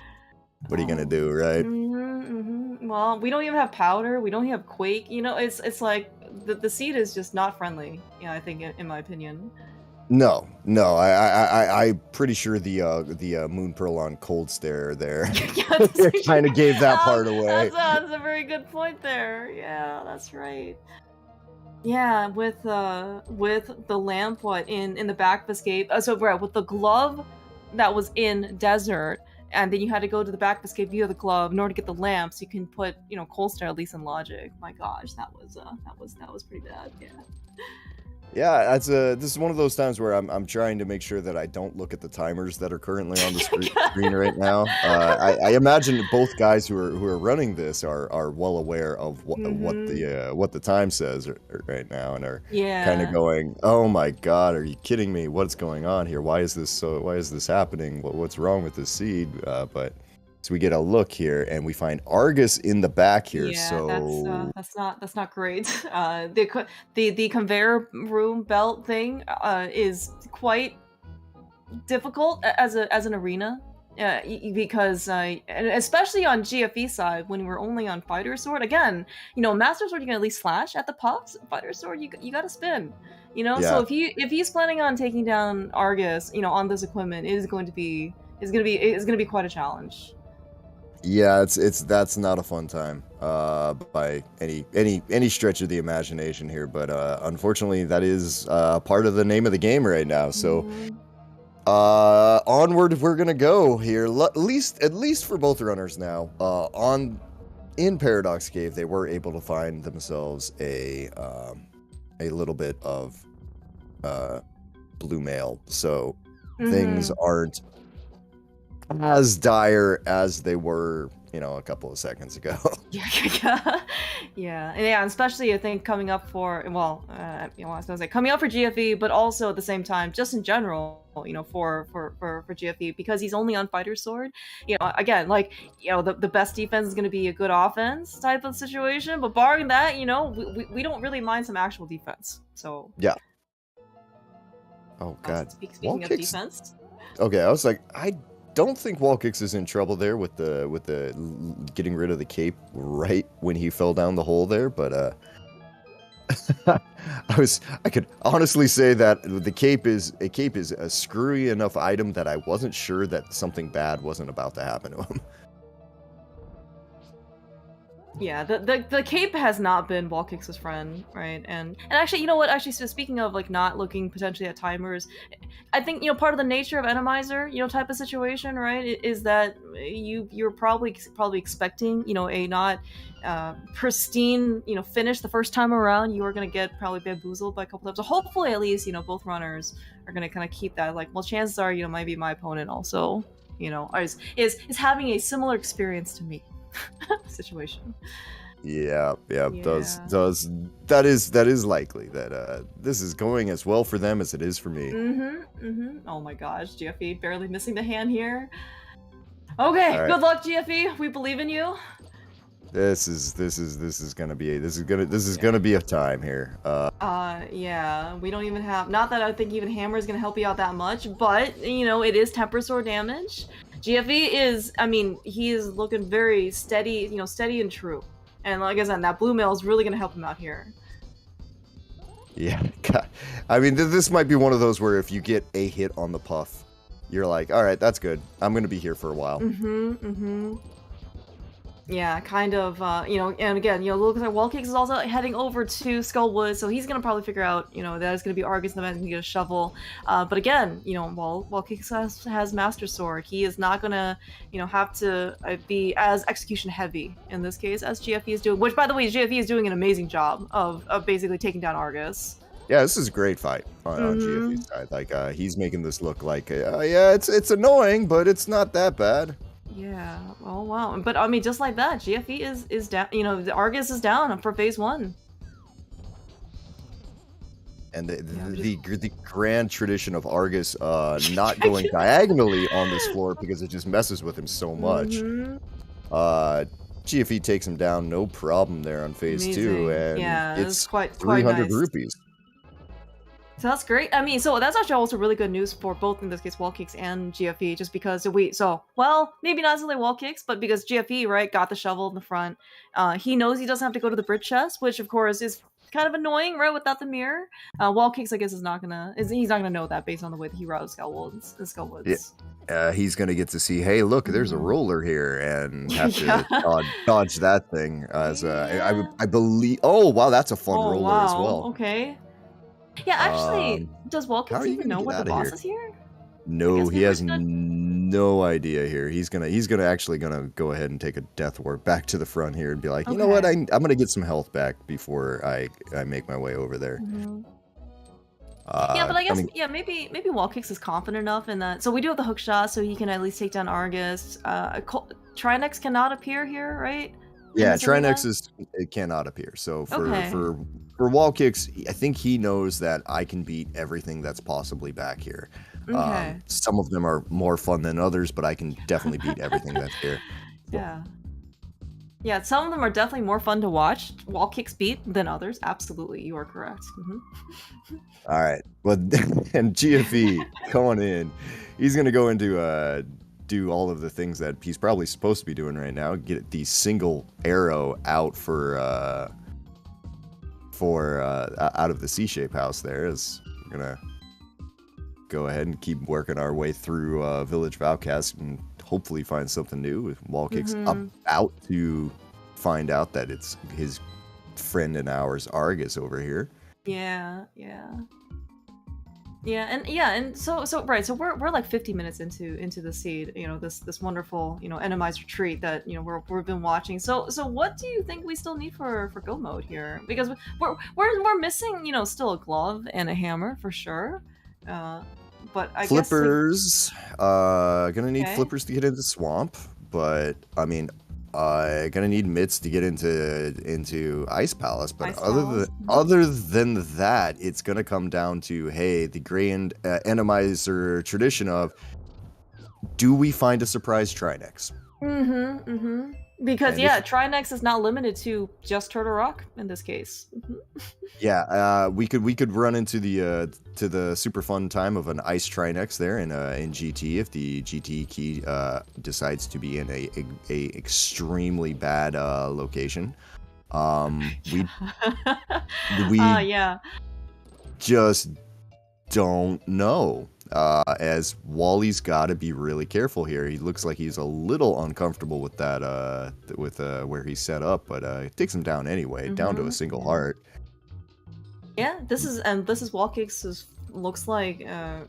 what are you gonna do, right? Well, we don't even have powder. We don't even have quake. It's like the seed is just not friendly. I think, in my opinion. No, I'm pretty sure the Moon Pearl on Cold Stare there kind of gave that part away. That's a very good point there. Yeah, that's right. Yeah, with the lamp, in the back of Escape. So right, with the glove that was in Desert, and then you had to go to the back of Escape via the glove in order to get the lamps. You can put Cold Stare at least in Logic. My gosh, that was pretty bad. Yeah. Yeah, this is one of those times where I'm trying to make sure that I don't look at the timers that are currently on the screen right now. I imagine both guys who are running this are well aware of what the time says right now, and are kind of going, "Oh my God, are you kidding me? What's going on here? Why is this happening? What's wrong with this seed?" But so we get a look here, and we find Argus in the back here. Yeah, so that's not great. The conveyor room belt thing is quite difficult as an arena, because and especially on GFE side when we're only on Fighter Sword. Again, Master Sword you can at least slash at the puffs. Fighter Sword you got to spin. So if he's planning on taking down Argus, on this equipment, it is going to be quite a challenge. Yeah, that's not a fun time by any stretch of the imagination here, but unfortunately that is part of the name of the game right now. So onward we're gonna go here. At least for both runners now. In Paradox Cave, they were able to find themselves a a little bit of blue mail, so things aren't as dire as they were, a couple of seconds ago. Yeah, especially I think coming up for, well, I was gonna say coming up for GFE, but also at the same time, just in general, for GFE, because he's only on Fighter Sword. Again, like, the best defense is gonna be a good offense type of situation, but barring that, we don't really mind some actual defense. So yeah. Oh god. Speaking of defense. Okay, I was like, I don't think Wallkicks is in trouble there with the getting rid of the cape right when he fell down the hole there, but I could honestly say that the cape is a screwy enough item that I wasn't sure that something bad wasn't about to happen to him. Yeah, the cape has not been Wallkicks' friend, right? And actually, you know what? Actually, so speaking of like not looking potentially at timers, I think part of the nature of Enemizer, type of situation, right, is that you're probably expecting a not pristine finish the first time around. You are gonna get probably bamboozled by a couple times. So hopefully, at least both runners are gonna kind of keep that. Like, well, chances are maybe my opponent also is having a similar experience to me. Situation. Yeah. Does that is likely that this is going as well for them as it is for me. Oh my gosh, GFE barely missing the hand here. Okay, right. Good luck, GFE. We believe in you. This is gonna be a time here. Yeah, we don't even have. Not that I think even Hammer is gonna help you out that much, but it is temper sword damage. GFE is, he is looking very steady, steady and true. And like I said, that blue mail is really going to help him out here. Yeah, God. This might be one of those where if you get a hit on the puff, you're like, all right, that's good. I'm going to be here for a while. Yeah, kind of, and again, looks like Wallkicks is also heading over to Skullwood, so he's gonna probably figure out, that it's gonna be Argus and then he's gonna get a shovel. But again, Wallkicks has Master Sword. He is not gonna, have to be as execution heavy in this case as GFE is doing, which, by the way, GFE is doing an amazing job of basically taking down Argus. Yeah, this is a great fight on GFE's side. Like, he's making this look like, yeah, it's annoying, but it's not that bad. Yeah. Oh wow. But just like that, GFE is down. The Argus is down for phase 1. And the grand tradition of Argus not going diagonally on this floor because it just messes with him so much. GFE takes him down, no problem there on phase 2, and yeah, it's quite 300 nice. rupees. So that's great. So that's actually also really good news for both, in this case, Wallkicks and GFE, just because maybe not necessarily Wallkicks, but because GFE, right, got the shovel in the front. He knows he doesn't have to go to the bridge chest, which of course is kind of annoying, right, without the mirror. Wallkicks, I guess, he's not gonna know that based on the way that he routes Skullwoods. Yeah. He's gonna get to see, hey, look, there's a roller here, and have to dodge that thing. I believe. Oh wow, that's a fun roller as well. Okay. Yeah, actually, does Wallkicks even know what the boss is here? No, he has no idea here. He's gonna actually go ahead and take a death warp back to the front here and be like, you know what, I'm gonna get some health back before I make my way over there. Yeah, but I guess maybe Wallkicks is confident enough in that. So we do have the hook shot, so he can at least take down Argus. Trinex cannot appear here, right? Yeah, Trinex it cannot appear. So for Wallkicks, I think he knows that I can beat everything that's possibly back here. Some of them are more fun than others, but I can definitely beat everything that's here. Yeah, some of them are definitely more fun to watch. Wallkicks beat than others. Absolutely, you are correct. All right, well, and GFE going in, he's gonna go into do all of the things that he's probably supposed to be doing right now. Get the single arrow out for out of the C-shape house there. Is gonna go ahead and keep working our way through Village of Outcasts and hopefully find something new. With Wallkicks about to find out that it's his friend and ours Argus over here. Yeah. and so right, so we're like 50 minutes into the seed, this wonderful, Enemizer treat that we've been watching. So what do you think we still need for go mode here? Because we're missing, still a glove and a hammer for sure. But I guess Flippers, gonna need Okay. flippers to get into swamp, but I mean, gonna need mitts to get into Ice Palace. But Ice Palace. other than that, it's gonna come down to, hey, the grand Enemizer tradition of, do we find a surprise Trinex? Because And Trinex is not limited to just Turtle Rock in this case. yeah, we could run into the super fun time of an ice Trinex there in GT if the GT key decides to be in a extremely bad location. We yeah. just don't know. As Wally's got to be really careful here. He looks like he's a little uncomfortable with that, where he's set up, but it takes him down anyway, down to a single heart. Yeah, this is Wallkicks' looks like,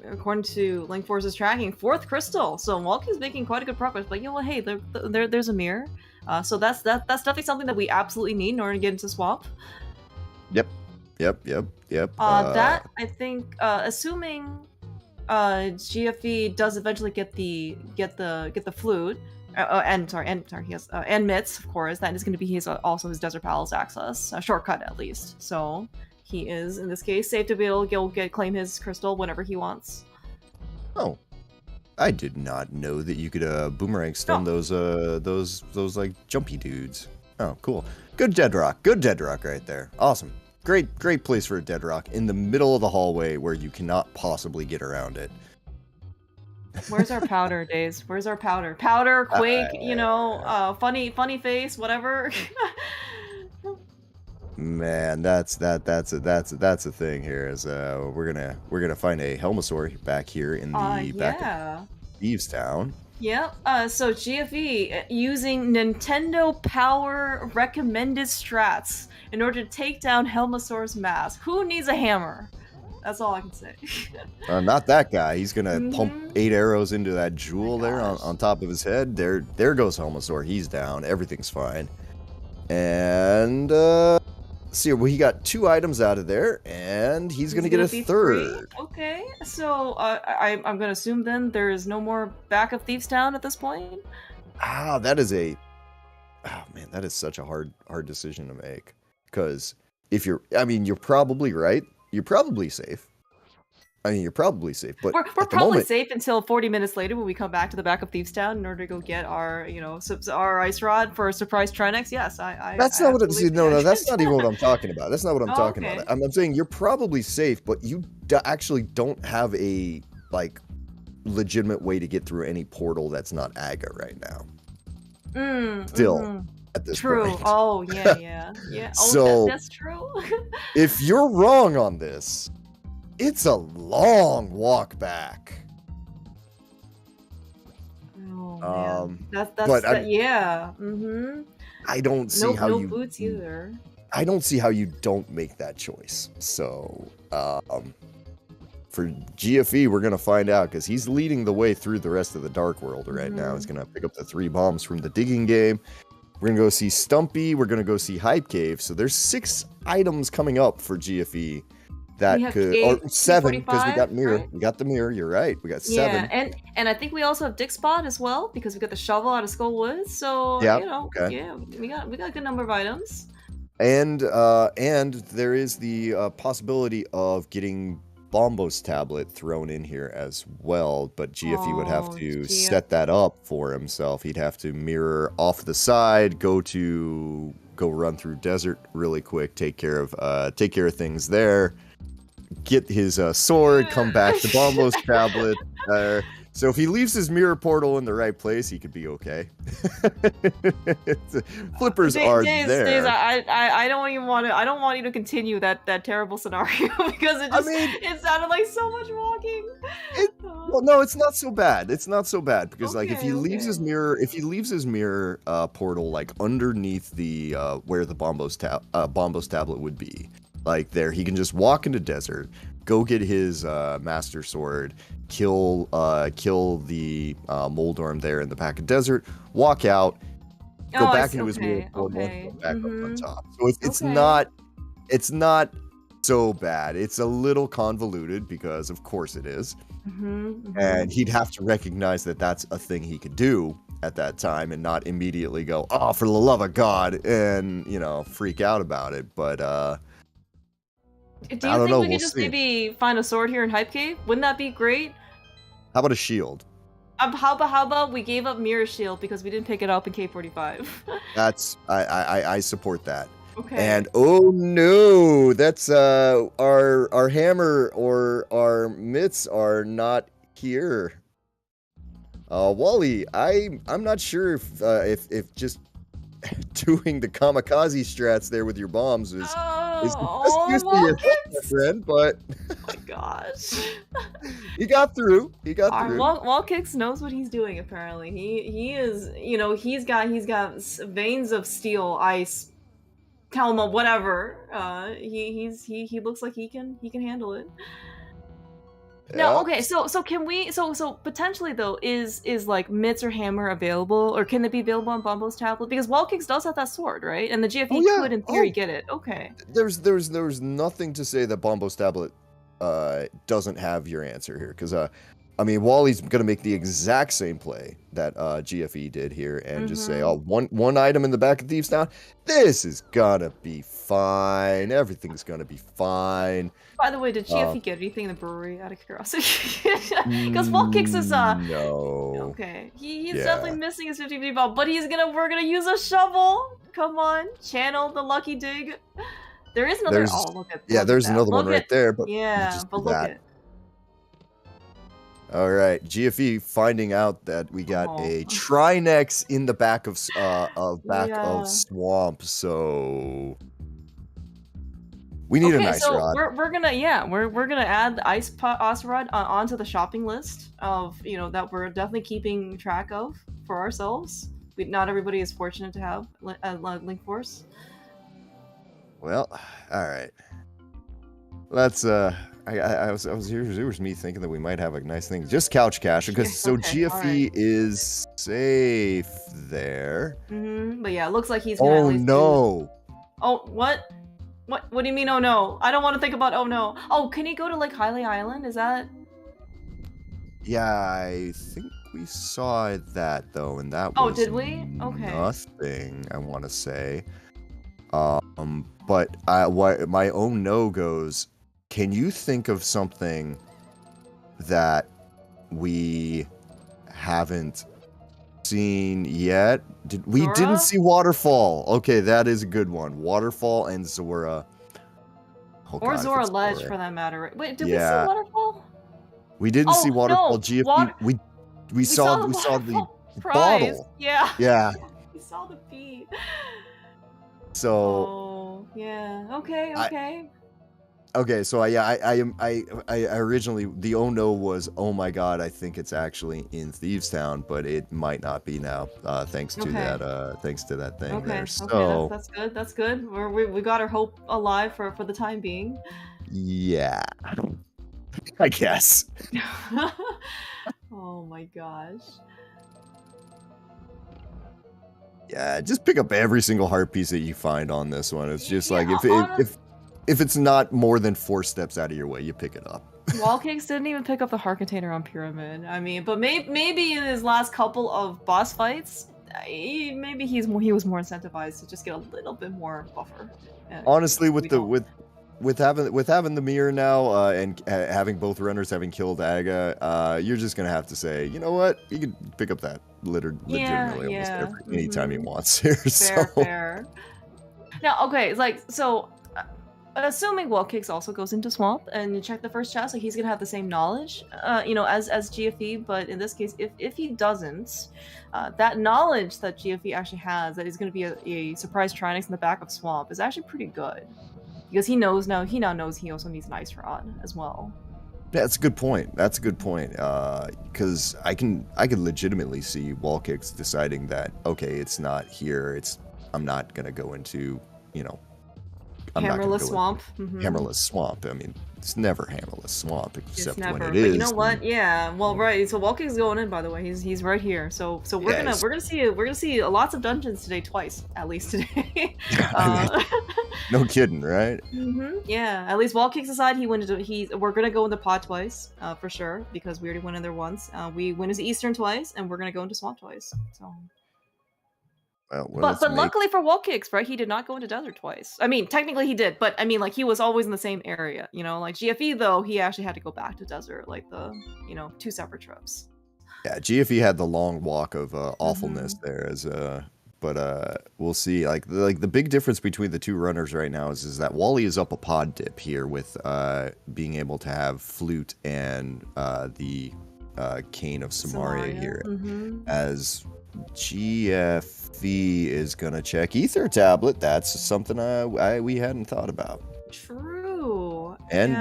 according to Link Force's tracking, 4th crystal. So Wallkicks making quite a good progress. But hey, there's a mirror. So that's definitely something that we absolutely need in order to get into swap. Yep. That I think, assuming GFE does eventually get the flute, he has and mitts, of course. That is going to be also his Desert Palace access, a shortcut at least. So he is in this case safe to be able to claim his crystal whenever he wants. Oh, I did not know that you could boomerang stun those like jumpy dudes. Oh, cool. Good dead rock right there. Awesome. Great place for a dead rock in the middle of the hallway where you cannot possibly get around it. Where's our powder, Days? Where's our powder? Powder, Quake, funny face, whatever. Man, that's a thing here. Is we're gonna find a Helmasaur back here in the back of Thieves Town. Yep. So GFE using Nintendo Power recommended strats in order to take down Helmasaur's mask. Who needs a hammer? That's all I can say. Not that guy. He's gonna pump 8 arrows into that jewel there on top of his head. There goes Helmasaur. He's down. Everything's fine. And see, well, he got 2 items out of there, and he's gonna get a 3rd. Okay, so I'm gonna assume then there is no more back of Thieves Town at this point. That is that is such a hard decision to make. Because if you're probably right. You're probably safe. You're probably safe, but we're probably safe until 40 minutes later when we come back to the back of Thieves Town in order to go get our, our ice rod for a surprise Trinex. Yes, That's not what I'm. No, that's not even what I'm talking about. That's not what I'm talking about. I'm saying you're probably safe, but you actually don't have a legitimate way to get through any portal that's not Aga right now. Still. At this point. Oh, yeah. Oh, so that's true. If you're wrong on this, it's a long walk back. Oh, man. I don't see how you boots either. I don't see how you don't make that choice. So, for GFE, we're gonna find out because he's leading the way through the rest of the Dark World right now. He's gonna pick up the 3 bombs from the digging game. We're going to go see Stumpy. We're going to go see Hype Cave. So there's 6 items coming up for GFE that or 7 because we got mirror. Right? We got the mirror. You're right. We got 7. Yeah, and I think we also have Dick Spot as well because we got the shovel out of Skull Woods. So we got a good number of items. And there is the possibility of getting Bombo's tablet thrown in here as well, but GFE would have to set that up for himself. He'd have to mirror off the side, go run through desert really quick, take care of things there, get his sword, come back to Bombo's tablet. So if he leaves his mirror portal in the right place, he could be okay. Flippers are there. I don't want you to continue that terrible scenario because it sounded like so much walking. Well, no, it's not so bad. It's not so bad because if he leaves his mirror portal underneath the where the Bombo's tablet would be. There, he can just walk into desert, go get his Master Sword, kill the Moldorm there in the Pack of Desert, walk out, go back into his mirror form, and go back up on top. So it's not so bad. It's a little convoluted because of course it is. And he'd have to recognize that that's a thing he could do at that time and not immediately go, oh, for the love of God, and, you know, freak out about it. But, do you think we could just maybe find a sword here in Hype Cave? Wouldn't that be great? How about a shield? How about we gave up Mirror Shield because we didn't pick it up in K45? That's, I support that. Okay. And oh no, that's our hammer or our mitts are not here. Wally, I'm not sure if just doing the kamikaze strats there with your bombs is the best use of your health, my friend, but oh my gosh. he got through. He got through. Wallkicks knows what he's doing apparently. He is, you know, he's got veins of steel, ice, Kalma, whatever. He looks like he can handle it. Yeah. Now, okay, so can we so potentially though is like mitts or hammer available, or can they be available on Bombo's tablet? Because Wallkicks does have that sword, right? And the GFE could in theory get it. Okay. There's nothing to say that Bombo's tablet doesn't have your answer here, because I mean, Wally's gonna make the exact same play that GFE did here, and just say, "Oh, one item in the back of Thieves Town. This is gonna be fine. Everything's gonna be fine." By the way, did GFE get anything in the brewery? Out of curiosity, because Wallkicks is no. Okay, he's definitely missing his 50-50 ball, but we're gonna use a shovel. Come on, channel the lucky dig. There is another. There's another one right there. But but look at. All right, GFE finding out that we got a Trinex in the back of Swamp, so we need an ice rod. We're gonna add the ice rod onto the shopping list of that we're definitely keeping track of for ourselves. Not everybody is fortunate to have Link Force. Well, all right. Let's I was here. It was me thinking that we might have a nice thing. Just couch cash, because GFE is safe there. But yeah, it looks like he's. Oh no! Oh what? What do you mean? Oh no! I don't want to think about. Oh no! Oh, can he go to like Hylia Island? Is that? Yeah, I think we saw that though, and that was. Oh, did we? Okay. Nothing. I want to say. But my own no goes. Can you think of something that we haven't seen yet? We didn't see Waterfall. Okay, that is a good one. Waterfall and Zora. Or Zora Ledge, for that matter. Wait, did we see Waterfall? We didn't see Waterfall. No. GFE. We saw the bottle. Yeah. We saw the feed. So. Oh yeah. Okay. Okay, so I originally, the oh no was, oh my god, I think it's actually in Thieves Town, but it might not be now, thanks to that thing there. So that's good. We got our hope alive for the time being. Yeah, I guess. Oh my gosh. Yeah, just pick up every single heart piece that you find on this one. It's just like if it's not more than 4 steps out of your way, you pick it up. Wallkicks didn't even pick up the heart container on Pyramid. I mean, but maybe in his last couple of boss fights, maybe he was more incentivized to just get a little bit more buffer. Honestly, with having the mirror now and having both runners having killed Aga, you're just gonna have to say, you know what, you can pick up that legitimately almost anytime he wants here. Fair. Now, okay, so. Assuming Wallkicks also goes into Swamp, and you check the first chat, so he's gonna have the same knowledge, as GFE. But in this case, if he doesn't, that knowledge that GFE actually has, that is gonna be a surprise Trinex in the back of Swamp, is actually pretty good, because he now knows he also needs an ice rod as well. Yeah, that's a good point. Because I can legitimately see Wallkicks deciding that, okay, it's not here. I'm not gonna go into I'm not going to Hammerless go Swamp. with Hammerless Swamp. I mean, it's never Hammerless Swamp except It's never, when it but is. you know what? Yeah. Well, right. So Wallkicks going in, by the way. He's right here. So we're gonna see lots of dungeons today, twice at least today. No kidding, right? Yeah. At least Wallkicks aside, we're gonna go into Pod twice, for sure, because we already went in there once. We went into Eastern twice, and we're gonna go into Swamp twice. So. Well, but luckily for Wallkicks, right, he did not go into Desert twice. I mean, technically he did, but I mean, like, he was always in the same area, you know? Like, GFE, though, he actually had to go back to Desert, like, 2 separate trips. Yeah, GFE had the long walk of awfulness there, but we'll see. Like the big difference between the two runners right now is that Wally is up a pod dip here with being able to have Flute and the Cane of Samaria here, as GFE is gonna check Ether Tablet. That's something we hadn't thought about. True. And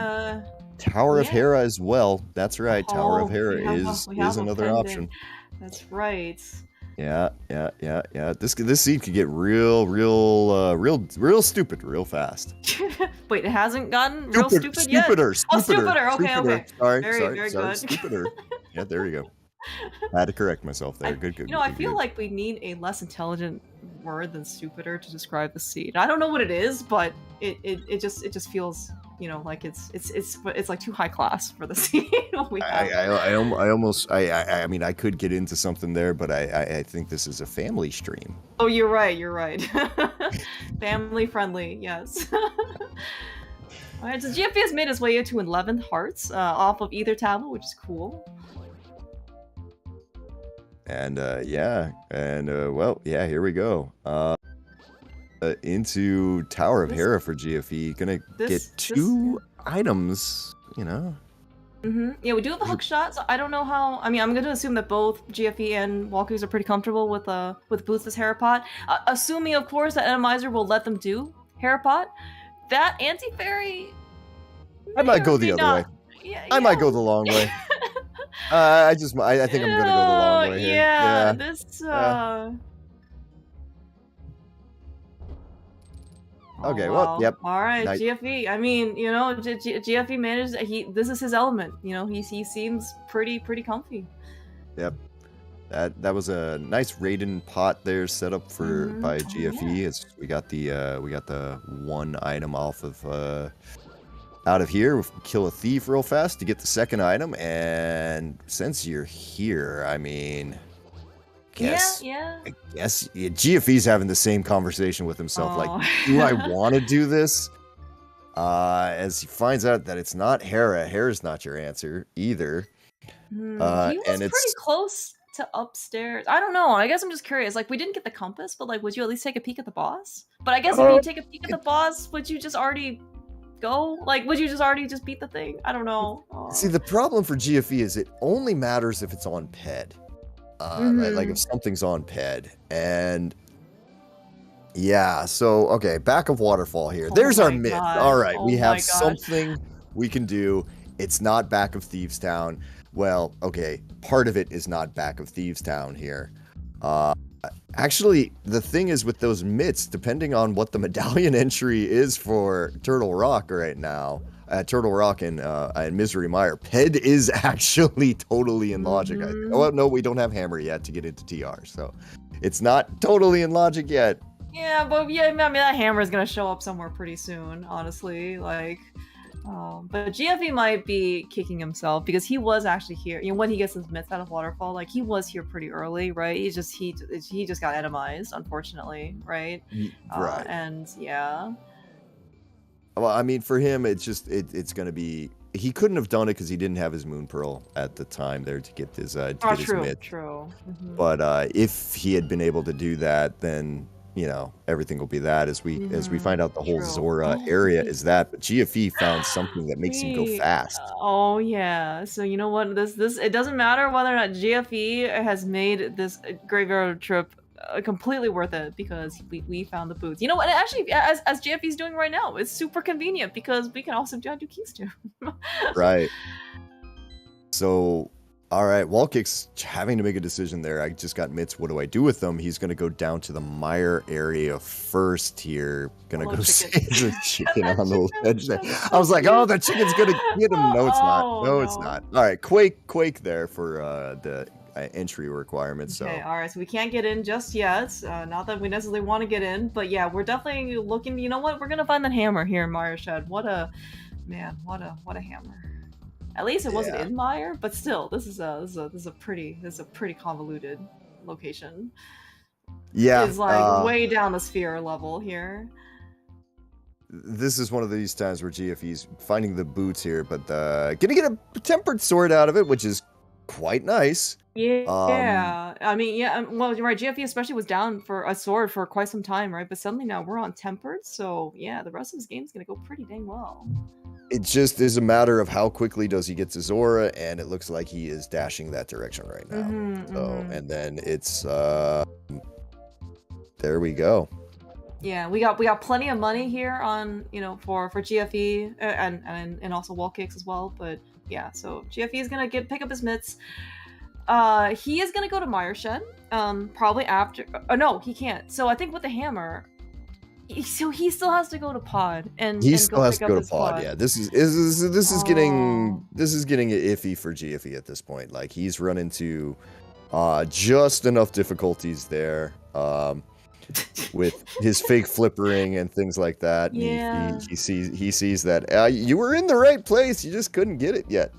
Tower of Hera as well. That's right. Tower of Hera is another option. That's right. Yeah. This seed could get real stupid real fast. Wait, it hasn't gotten real stupid yet? Stupider. Okay. Sorry, very good. Stupider. Yeah, there you go. I had to correct myself there. Good. You know, I feel like we need a less intelligent word than stupider to describe the seed. I don't know what it is, but it just feels, you know, like it's like too high class for the seed. I mean, I could get into something there, but I think this is a family stream. Oh, you're right. Family friendly, yes. All right, so GFE has made its way into 11th Hearts off of Ether Tablet, which is cool. And here we go. Into Tower of Hera for GFE. Gonna get 2 items, you know. Yeah, we do have a hook shot, so I don't know how. I mean, I'm going to assume that both GFE and Wallkicks are pretty comfortable with Boost's Herapot. Assuming, of course, that Enemizer will let them do Herapot. That anti-fairy... I might go the other way. Yeah. I might go the long way. I think I'm going to go the long way here. Yeah, this... Okay, wow. well, yep. All right, GFE. I mean, you know, GFE managed. This is his element. You know, he seems pretty comfy. Yep. That was a nice Raiden pot there set up by GFE. As we got the 1 item off of out of here. We'll kill a thief real fast to get the 2nd item, and since you're here, I mean. I guess GFE's having the same conversation with himself. Like, do I want to do this? As he finds out that it's not Hera. Hera's not your answer either. He was pretty close to upstairs. I don't know. I guess I'm just curious. Like, we didn't get the compass, but like, would you at least take a peek at the boss? But I guess if you take a peek at the boss, would you just already go? Like, would you just already beat the thing? I don't know. See, the problem for GFE is it only matters if it's on PED. Like if something's on PED, and so okay, back of waterfall here. There's our myth. All right, we have something we can do. It's not back of Thieves Town. Well, okay, part of it is not back of Thieves Town here. Actually, the thing is with those myths, depending on what the medallion entry is for Turtle Rock right now. Turtle Rock and Misery Mire. PED is actually totally in logic. Oh no, we don't have Hammer yet to get into TR, so it's not totally in logic yet. Yeah, but I mean that Hammer is gonna show up somewhere pretty soon, honestly. Like, but GFE might be kicking himself because he was actually here. You know, when he gets his myths out of Waterfall, like he was here pretty early, right? He just got enemized, unfortunately, right? Right. And yeah. Well, I mean, for him, it's going to be... He couldn't have done it because he didn't have his Moon Pearl at the time there to get his myth. True. But if he had been able to do that, then, you know, everything will be that as we find out the whole Zora area is that. But GFE found something that makes him go fast. Oh, yeah. So, you know what? This it doesn't matter whether or not GFE has made this graveyard trip completely worth it because we found the boots. You know what? Actually, as GFE's doing right now, it's super convenient because we can also do keys too. Right. So All right, Wallkicks having to make a decision there. I just got mitts. What do I do with them? He's going to go down to the mire area first here. Going to go save the chicken on the ledge there. I was like, oh, the chicken's going to get him. No, it's not. No, it's not. All right, Quake there for the entry requirements. Okay, so. all right, so we can't get in just yet. Not that we necessarily want to get in, but yeah, we're definitely looking. You know what? We're gonna find that hammer here in Mire Shed. What a hammer. At least it wasn't in Mire, but still, this is a pretty convoluted location. Yeah, it's like way down the sphere level here. This is one of these times where GFE's finding the boots here, but gonna get a tempered sword out of it, which is quite nice. Yeah, I mean, yeah, well, you're right. GFE especially was down for a sword for quite some time, right? But suddenly now we're on tempered, so yeah, the rest of this game's gonna go pretty dang well. It just is a matter of how quickly does he get to Zora, and it looks like he is dashing that direction right now. And then it's there we go. Yeah, we got plenty of money here on for GFE and also Wallkicks as well. But yeah, so GFE is gonna pick up his mitts. He is gonna go to Mire Shed. Probably after. Oh no, he can't. So I think with the hammer. So he still has to go to pod and he still has to go to pod. Yeah, this is getting iffy for GFE at this point. Like he's run into just enough difficulties there with his fake flippering and things like that. Yeah. He sees that you were in the right place, you just couldn't get it yet.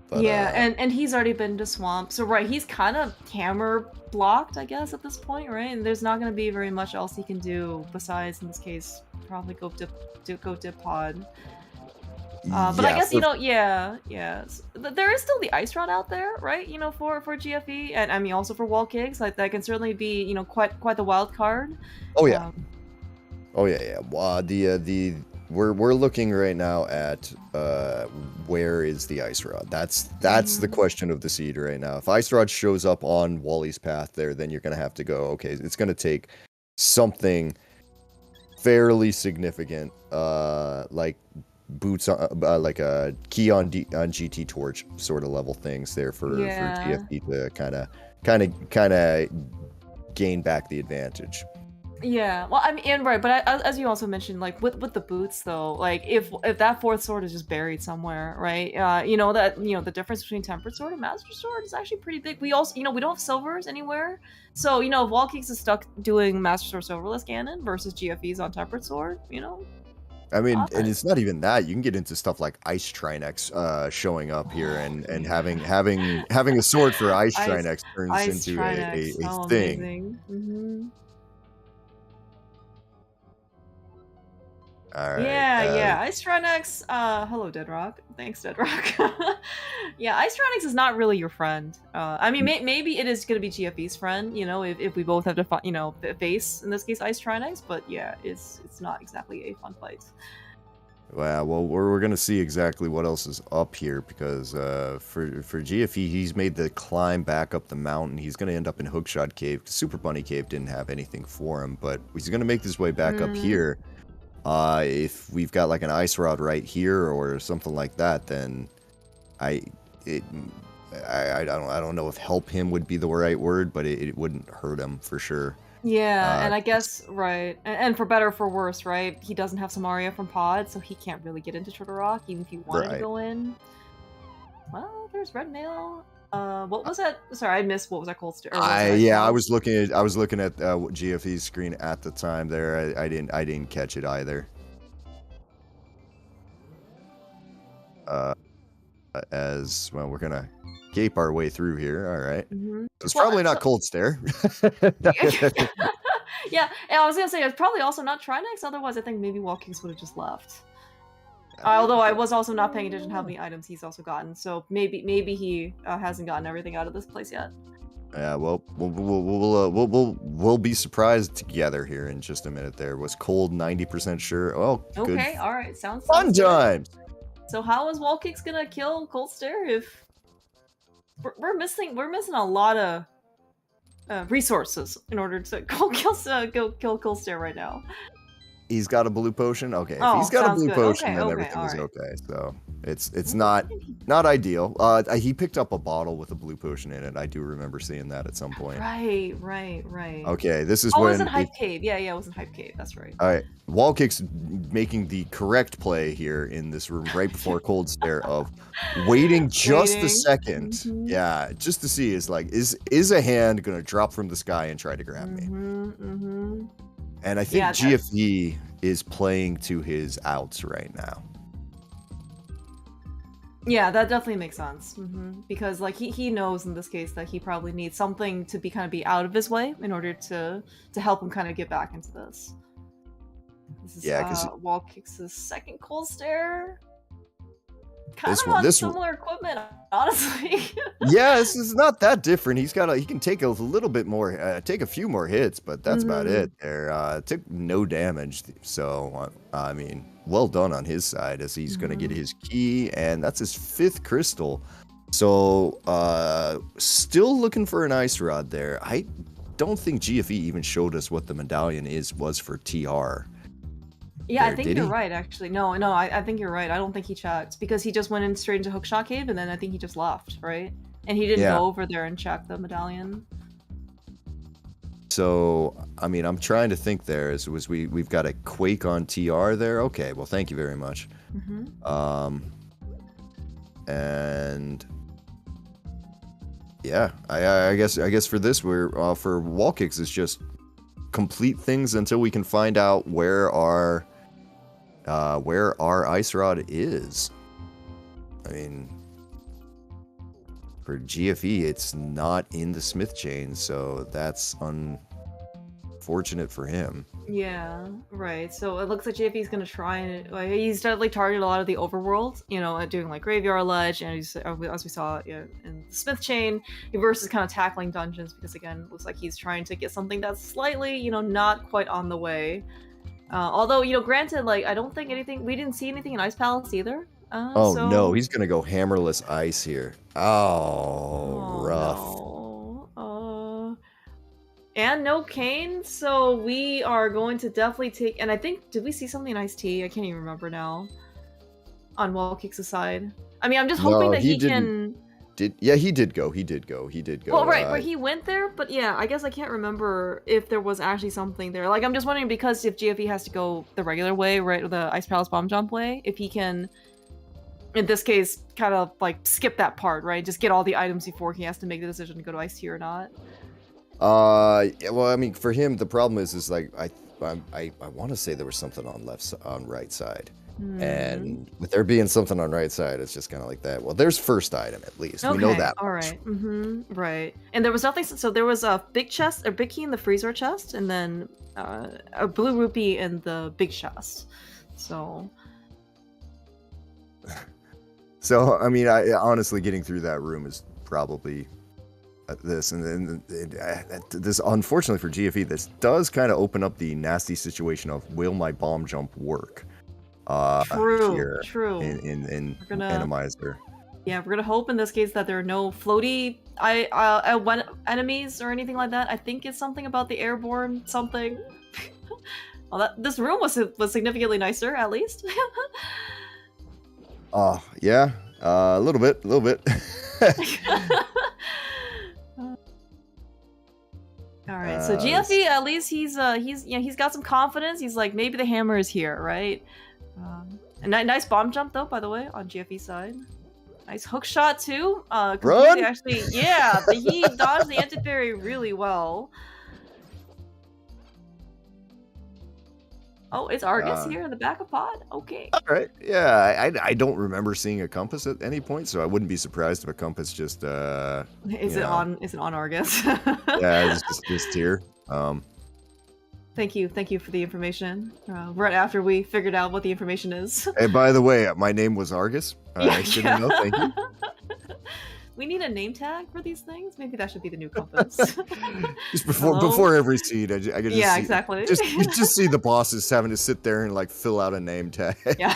But, yeah, and he's already been to swamp, so right, he's kind of hammer blocked, I guess, at this point, right? And there's not going to be very much else he can do besides, in this case, probably go dip pod. But I guess there is still the ice rod out there, right? For GFE, and I mean also for Wallkicks, like that can certainly be quite the wild card. Oh yeah. We're looking right now at where is the ice rod? That's the question of the seed right now. If ice rod shows up on Wally's path there, then you're gonna have to go, okay, it's gonna take something fairly significant, like boots on, like a key on GT Torch sort of level things there for GFE to kind of gain back the advantage. Yeah, well, I mean, right, but as you also mentioned, like with the boots though, like if that fourth sword is just buried somewhere, right? The difference between tempered sword and master sword is actually pretty big. We also, we don't have silvers anywhere, so if Wallkicks is stuck doing master sword silverless Ganon versus GFE's on tempered sword, I mean, and it's not even that. You can get into stuff like Ice Trinex showing up here, and having a sword for Ice Trinex turns into a thing. Mm-hmm. All right. Yeah. Ice Trinex. Hello, Deadrock. Thanks, Deadrock. Yeah, Ice Trinex is not really your friend. I mean, maybe it is gonna be GFE's friend. If we both have to face in this case Ice Trinex, but yeah, it's not exactly a fun fight. Well, we're gonna see exactly what else is up here, because for GFE, he's made the climb back up the mountain. He's gonna end up in Hookshot Cave. Super Bunny Cave didn't have anything for him, but he's gonna make his way back up here. If we've got like an ice rod right here or something like that, then I don't know if help him would be the right word, but it wouldn't hurt him for sure. Yeah, and I guess, right, and for better or for worse, right, he doesn't have Samaria from Pod, so he can't really get into Turtle Rock, even if he wanted to go in. Well, there's Red Mail. What was that? Sorry, I missed. What was that called? I was looking at GFE's screen at the time there. I didn't catch it either. As well, we're gonna gape our way through here. All right. It's probably not Cold Stare. Yeah, and I was gonna say it's probably also not Trinex. Otherwise, I think maybe Wallkicks would have just left. Although I was also not paying attention to how many items he's also gotten, so maybe he hasn't gotten everything out of this place yet. Yeah, well, we'll be surprised together here in just a minute. There was Cold 90% sure. Oh, okay, good. all right, sounds fun times. So how is Wallkicks gonna kill Cold Stare if we're missing a lot of resources in order to go kill Cold Stare right now? He's got a blue potion? Okay, if he's got a blue potion, then everything is okay, so... It's not ideal. He picked up a bottle with a blue potion in it. I do remember seeing that at some point. Right. Okay, this is Oh, when it was in Hype Cave. Yeah, it was in Hype Cave. That's right. all right, Wallkicks making the correct play here in this room right before Cold Stare of waiting just a second. Mm-hmm. Yeah, just to see is a hand gonna drop from the sky and try to grab me? Mm-hmm. And I think GFE is playing to his outs right now. Yeah, that definitely makes sense. Because like he knows in this case that he probably needs something to be out of his way in order to help him kind of get back into this. This is Wallkicks' second Cold Stare. Kind of on similar equipment, honestly. Yeah, this is not that different. He can take a little bit more, take a few more hits, but that's about it. There, took no damage, so I mean, well done on his side as he's gonna get his key, and that's his 5th crystal. So, still looking for an ice rod there. I don't think GFE even showed us what the medallion was for TR. Yeah, I think you're right, actually. No, I think you're right. I don't think he checked, because he just went in straight into Hookshot Cave, and then I think he just left, right? And he didn't go over there and check the medallion. So, I mean, I'm trying to think there. We've got a Quake on TR there? Okay, well, thank you very much. And... yeah, I guess for this, we're for Wallkicks, it's just complete things until we can find out where our ice rod is. I mean, for GFE, it's not in the Smith chain, so that's unfortunate for him. Yeah, right. So it looks like GFE's gonna try and he's definitely targeted a lot of the overworld, doing like Graveyard Ledge, and as we saw in the Smith chain, versus kind of tackling dungeons, because again, it looks like he's trying to get something that's slightly, not quite on the way. Although, granted, like, I don't think we didn't see anything in Ice Palace either. No, he's gonna go hammerless ice here. Rough. No. And no Kane, so we are going to definitely take... And I think, did we see something in Ice T? I can't even remember now. On Wallkicks' side. I mean, I'm just hoping that he can... He did go. Well, right, where he went there, but yeah, I guess I can't remember if there was actually something there. Like, I'm just wondering, because if GFE has to go the regular way, right, the Ice Palace Bomb Jump way, if he can, in this case, kind of, like, skip that part, right? Just get all the items before he has to make the decision to go to Ice T or not. Well, I mean, for him, the problem is like, I want to say there was something on right side. And with there being something on right side, it's just kind of like that. Well, there's first item at least. Okay, we know that. All right. Right. And there was nothing. So there was a big chest, a big key in the freezer chest, and then a blue rupee in the big chest. So. So I mean, honestly, getting through that room is probably this, and then this, unfortunately for GFE, this does kind of open up the nasty situation of, will my bomb jump work? True. In Enemizer. Yeah, we're gonna hope in this case that there are no floaty enemies or anything like that. I think it's something about the airborne something. Well, this room was significantly nicer, at least. Yeah, a little bit. All right, so GFE, at least he's got some confidence. He's like, maybe the hammer is here, right? A nice bomb jump though, by the way, on GFE side. Nice hook shot too. Run! Actually, yeah, but he dodged the anti-parry really well. Oh, it's Argus here in the back of pod? Okay. All right. Yeah, I don't remember seeing a compass at any point, so I wouldn't be surprised if a compass just Is it on Argus? Yeah, it's just here. Thank you for the information. Right after we figured out what the information is. Hey, by the way, my name was Argus. I shouldn't know. Thank you. We need a name tag for these things. Maybe that should be the new compass. Just before every seed, I could just exactly. Just see the bosses having to sit there and like fill out a name tag. Yeah.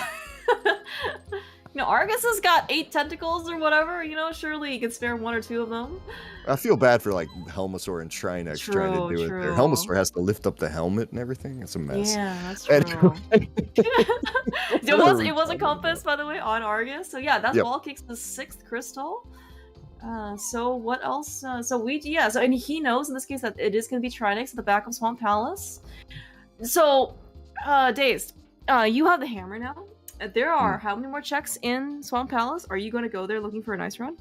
Argus has got 8 tentacles or whatever. Surely you could spare 1 or 2 of them. I feel bad for like Helmasaur and Trinex trying to do it there. Helmasaur has to lift up the helmet and everything. It's a mess. Yeah, that's true. it was encompassed, by the way, on Argus. So yeah, that's Wallkicks' 6th crystal. So what else? So and he knows in this case that it is going to be Trinex at the back of Swamp Palace. So, Dazed, you have the hammer now. There are how many more checks in Swamp Palace? Are you going to go there looking for a nice run?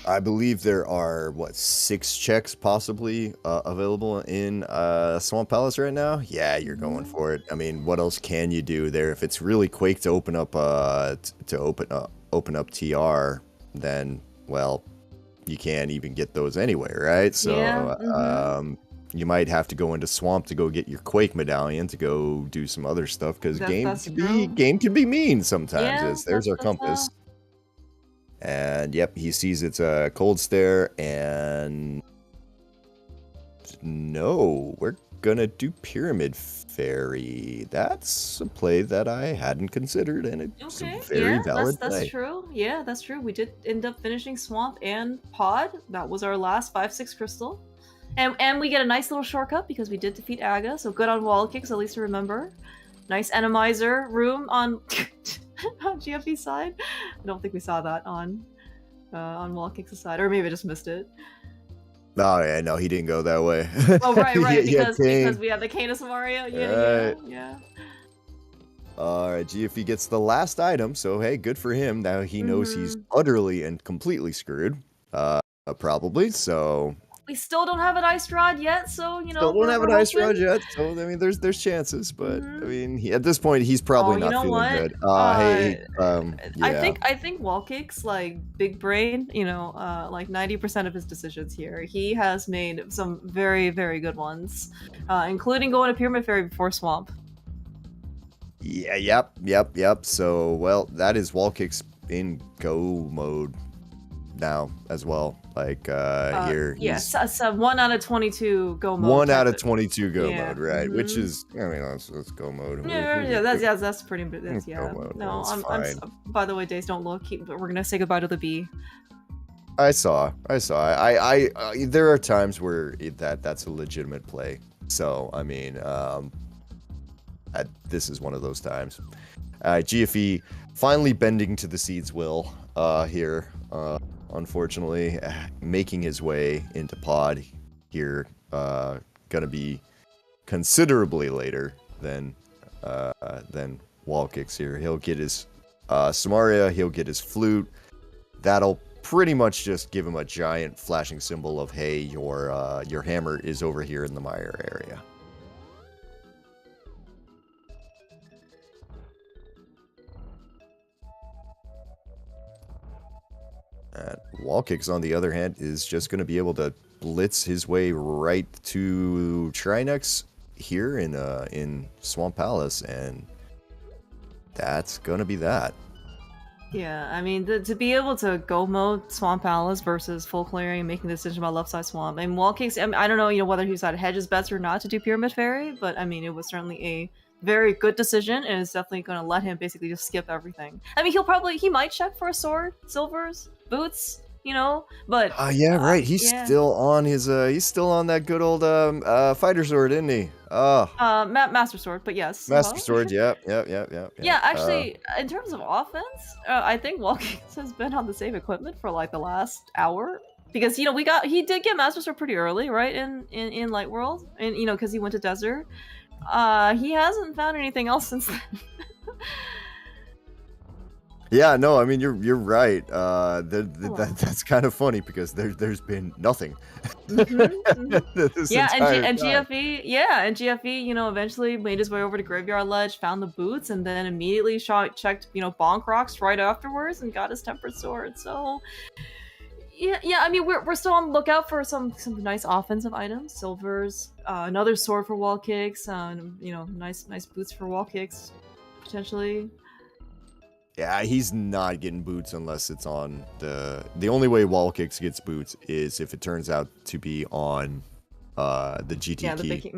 I believe there are 6 checks possibly available in Swamp Palace right now. Yeah, you're going for it. I mean, what else can you do there? If it's really Quake to open up open up TR, then well, you can't even get those anyway, right? So you might have to go into Swamp to go get your Quake medallion to go do some other stuff because game can be mean sometimes. There's our compass. And yep, he sees it's a cold stare, and no, we're gonna do Pyramid Fairy. That's a play that I hadn't considered, and it's a very valid play. That's true. Yeah, that's true. We did end up finishing Swamp and Pod. That was our last 5/6 crystal. And we get a nice little shortcut because we did defeat Aga, so good on Wallkicks, at least to remember. Nice Enemizer room on on GFE side. I don't think we saw that on Wallkicks' side, or maybe I just missed it. Oh yeah, no, he didn't go that way. Oh right, because we have the Canis Mario. Yeah. Alright, GFE gets the last item, so hey, good for him. Now he knows he's utterly and completely screwed. Probably, so... We still don't have an ice rod yet, so still don't have an ice rod yet. So I mean, there's chances, but I mean, at this point, he's probably not feeling good. I think Wallkicks, like big brain, like 90% of his decisions here, he has made some very, very good ones, including going to Pyramid Fairy before Swamp. Yeah, yep. So well, that is Wallkicks in go mode now as well. Like here, yes, 1 out of 22 go mode. 1 out of 22 go mode, right? Which is, I mean, that's go mode. That's pretty. That's go mode. No, I'm. By the way, Days, don't look. We're gonna say goodbye to the bee. I saw. I there are times where that's a legitimate play. So I mean, this is one of those times. GFE finally bending to the Seed's will here. Unfortunately, making his way into Pod here, gonna be considerably later than Wallkicks here. He'll get his Samaria, he'll get his flute. That'll pretty much just give him a giant flashing symbol of, hey, your hammer is over here in the mire area. Wallkicks, on the other hand, is just going to be able to blitz his way right to Trinex here in Swamp Palace, and that's going to be that. Yeah, I mean, to be able to go mode Swamp Palace versus full clearing and making the decision about left side Swamp, and Wallkicks, I don't know, whether he decided hedges bets or not to do Pyramid Fairy, but I mean, it was certainly a very good decision, and it's definitely going to let him basically just skip everything. I mean, he might check for a sword, silvers, boots, but yeah, right. He's still on his he's still on that good old fighter sword, isn't he? Master sword, but yes. Master sword, yep. Yeah, actually, in terms of offense, I think Wallkicks has been on the same equipment for like the last hour. Because he did get Master Sword pretty early, right? In Light World. And because he went to Desert. He hasn't found anything else since then. Yeah, no, I mean you're right. That's kind of funny because there's been nothing. GFE, eventually made his way over to Graveyard Ledge, found the boots, and then immediately checked, Bonk Rocks right afterwards and got his Tempered Sword. So yeah, I mean we're still on the lookout for some nice offensive items, silvers, another sword for Wallkicks, nice boots for Wallkicks, potentially. Yeah, he's not getting boots unless it's on the only way Wallkicks gets boots is if it turns out to be on the GT key.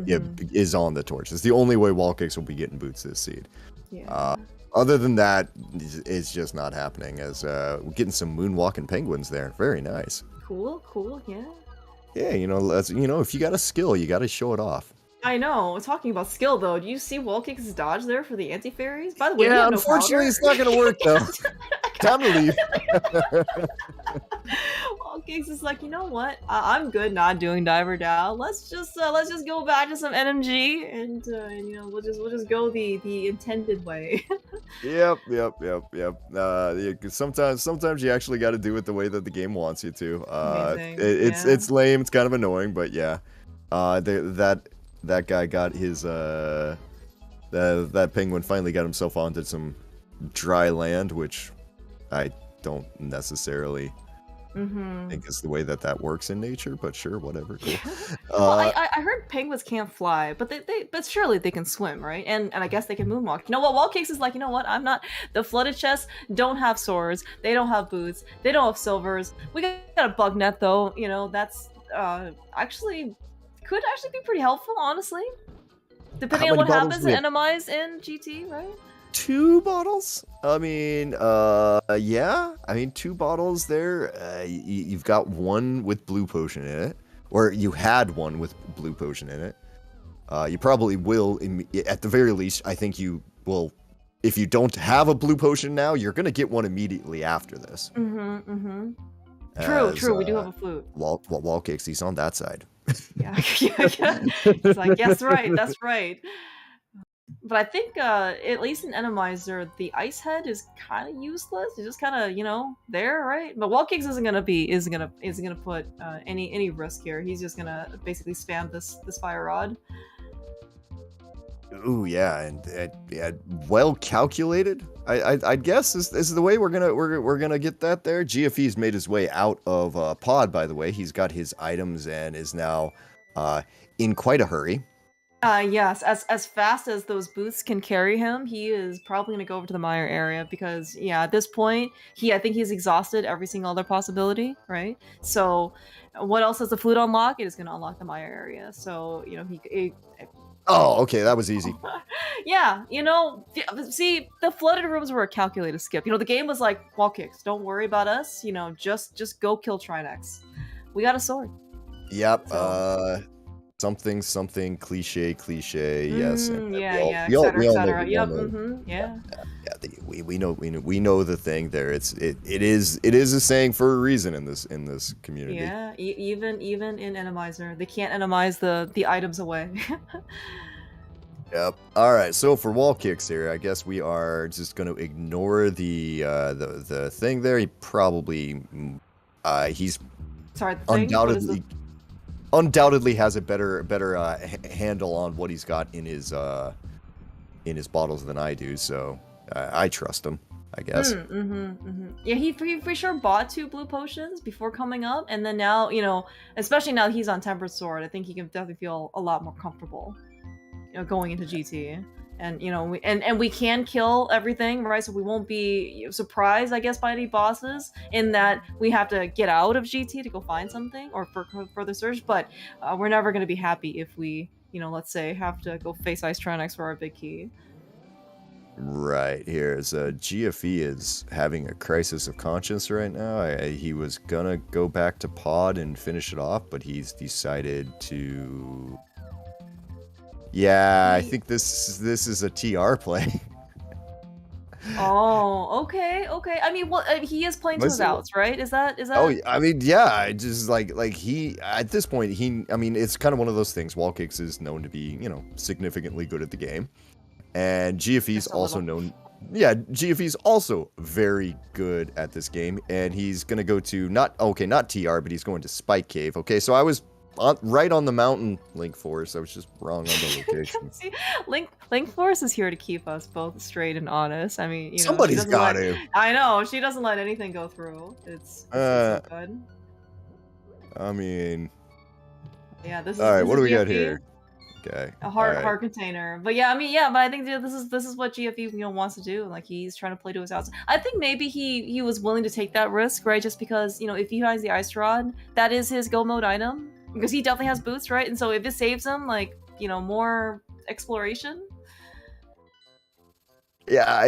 Yeah, is on the torch. It's the only way Wallkicks will be getting boots this seed. Yeah. Other than that, it's just not happening. As we're getting some moonwalking penguins there. Very nice. Cool, cool, yeah. Yeah, if you got a skill, you got to show it off. I know. Talking about skill, though, do you see Wallkicks' dodge there for the anti-fairies? By the way, yeah, no unfortunately, powder. it's not going to work, though. Time to leave. Wallkicks is like, you know what? I'm good not doing diver down. Let's just go back to some NMG and we'll just go the intended way. Yep. Sometimes you actually got to do it the way that the game wants you to. Amazing. It's lame. It's kind of annoying, but yeah. That guy got his that penguin finally got himself onto some dry land, which I don't necessarily think is the way that works in nature, but sure, whatever. Cool. Well, I heard penguins can't fly, but but surely they can swim, right? And I guess they can moonwalk. You know what? Wallkicks is like, you know what? I'm not. The flooded chests don't have swords. They don't have boots. They don't have silvers. We got a bug net though. You know that's actually could actually be pretty helpful, honestly. Depending on what happens in Enemize in GT, right? 2 bottles? I mean, yeah. I mean, 2 bottles there. You've got one with blue potion in it. Or you had one with blue potion in it. You probably will, at the very least, I think you will. If you don't have a blue potion now, you're going to get one immediately after this. True, we do have a flute. Wallkicks, he's on that side. Yeah. It's like, yes, that's right. But I think, at least in Enemizer, the ice head is kind of useless. It's just kind of, there, right? But Wallkicks isn't gonna put any risk here. He's just gonna basically spam this fire rod. Ooh, yeah, and well calculated. I guess is the way we're gonna get that there. GFE's made his way out of pod. By the way, he's got his items and is now in quite a hurry. Yes, as fast as those boots can carry him, he is probably gonna go over to the mire area because, yeah, at this point, I think he's exhausted every single other possibility, right? So, what else does the flute unlock? It is gonna unlock the mire area. So, he Oh, okay, that was easy. Yeah, see, the flooded rooms were a calculated skip. The game was like, Wallkicks, don't worry about us. Just go kill Trinex. We got a sword. Yep. So. Something cliche. Yes. Yeah, we all etc. Yep. Yeah. We know the thing there. It is a saying for a reason in this community. Yeah. Even in Enemizer, they can't enemize the items away. Yep. All right. So for Wallkicks here, I guess we are just going to ignore the thing there. He probably he's sorry. The thing? Undoubtedly has a better handle on what he's got in his bottles than I do, so I trust him, I guess. Yeah, he for sure bought 2 blue potions before coming up, and then now, especially now he's on Tempered Sword, I think he can definitely feel a lot more comfortable, going into GT. And we can kill everything, right? So we won't be surprised, I guess, by any bosses in that we have to get out of GT to go find something or for further search. But we're never going to be happy if we, let's say, have to go face Ice Trinex for our big key. Right, here's GFE is having a crisis of conscience right now. He was gonna go back to pod and finish it off, but he's decided to. Yeah, I think this is a TR play. Oh, okay. I mean, he is playing to his outs, right? Is that? Oh, I mean, yeah. Just like he at this point, I mean, it's kind of one of those things. Wallkicks is known to be, significantly good at the game, and GFE's also known. Yeah, GFE's also very good at this game, and he's gonna go to not TR, but he's going to Spike Cave. Okay, so I was right on the mountain, Link Force. I was just wrong on the location. See, Link Force is here to keep us both straight and honest. I mean, somebody's got to. I know, she doesn't let anything go through. It's so good. I mean, yeah. This is all right. this What is do we GFE? got here? Okay. A heart container. But yeah, I mean, yeah. But I think this is what GFE wants to do. Like he's trying to play to his outs. I think maybe he was willing to take that risk, right? Just because if he finds the ice rod, that is his go mode item. Because he definitely has boots, right? And so if it saves him, like, more exploration. Yeah,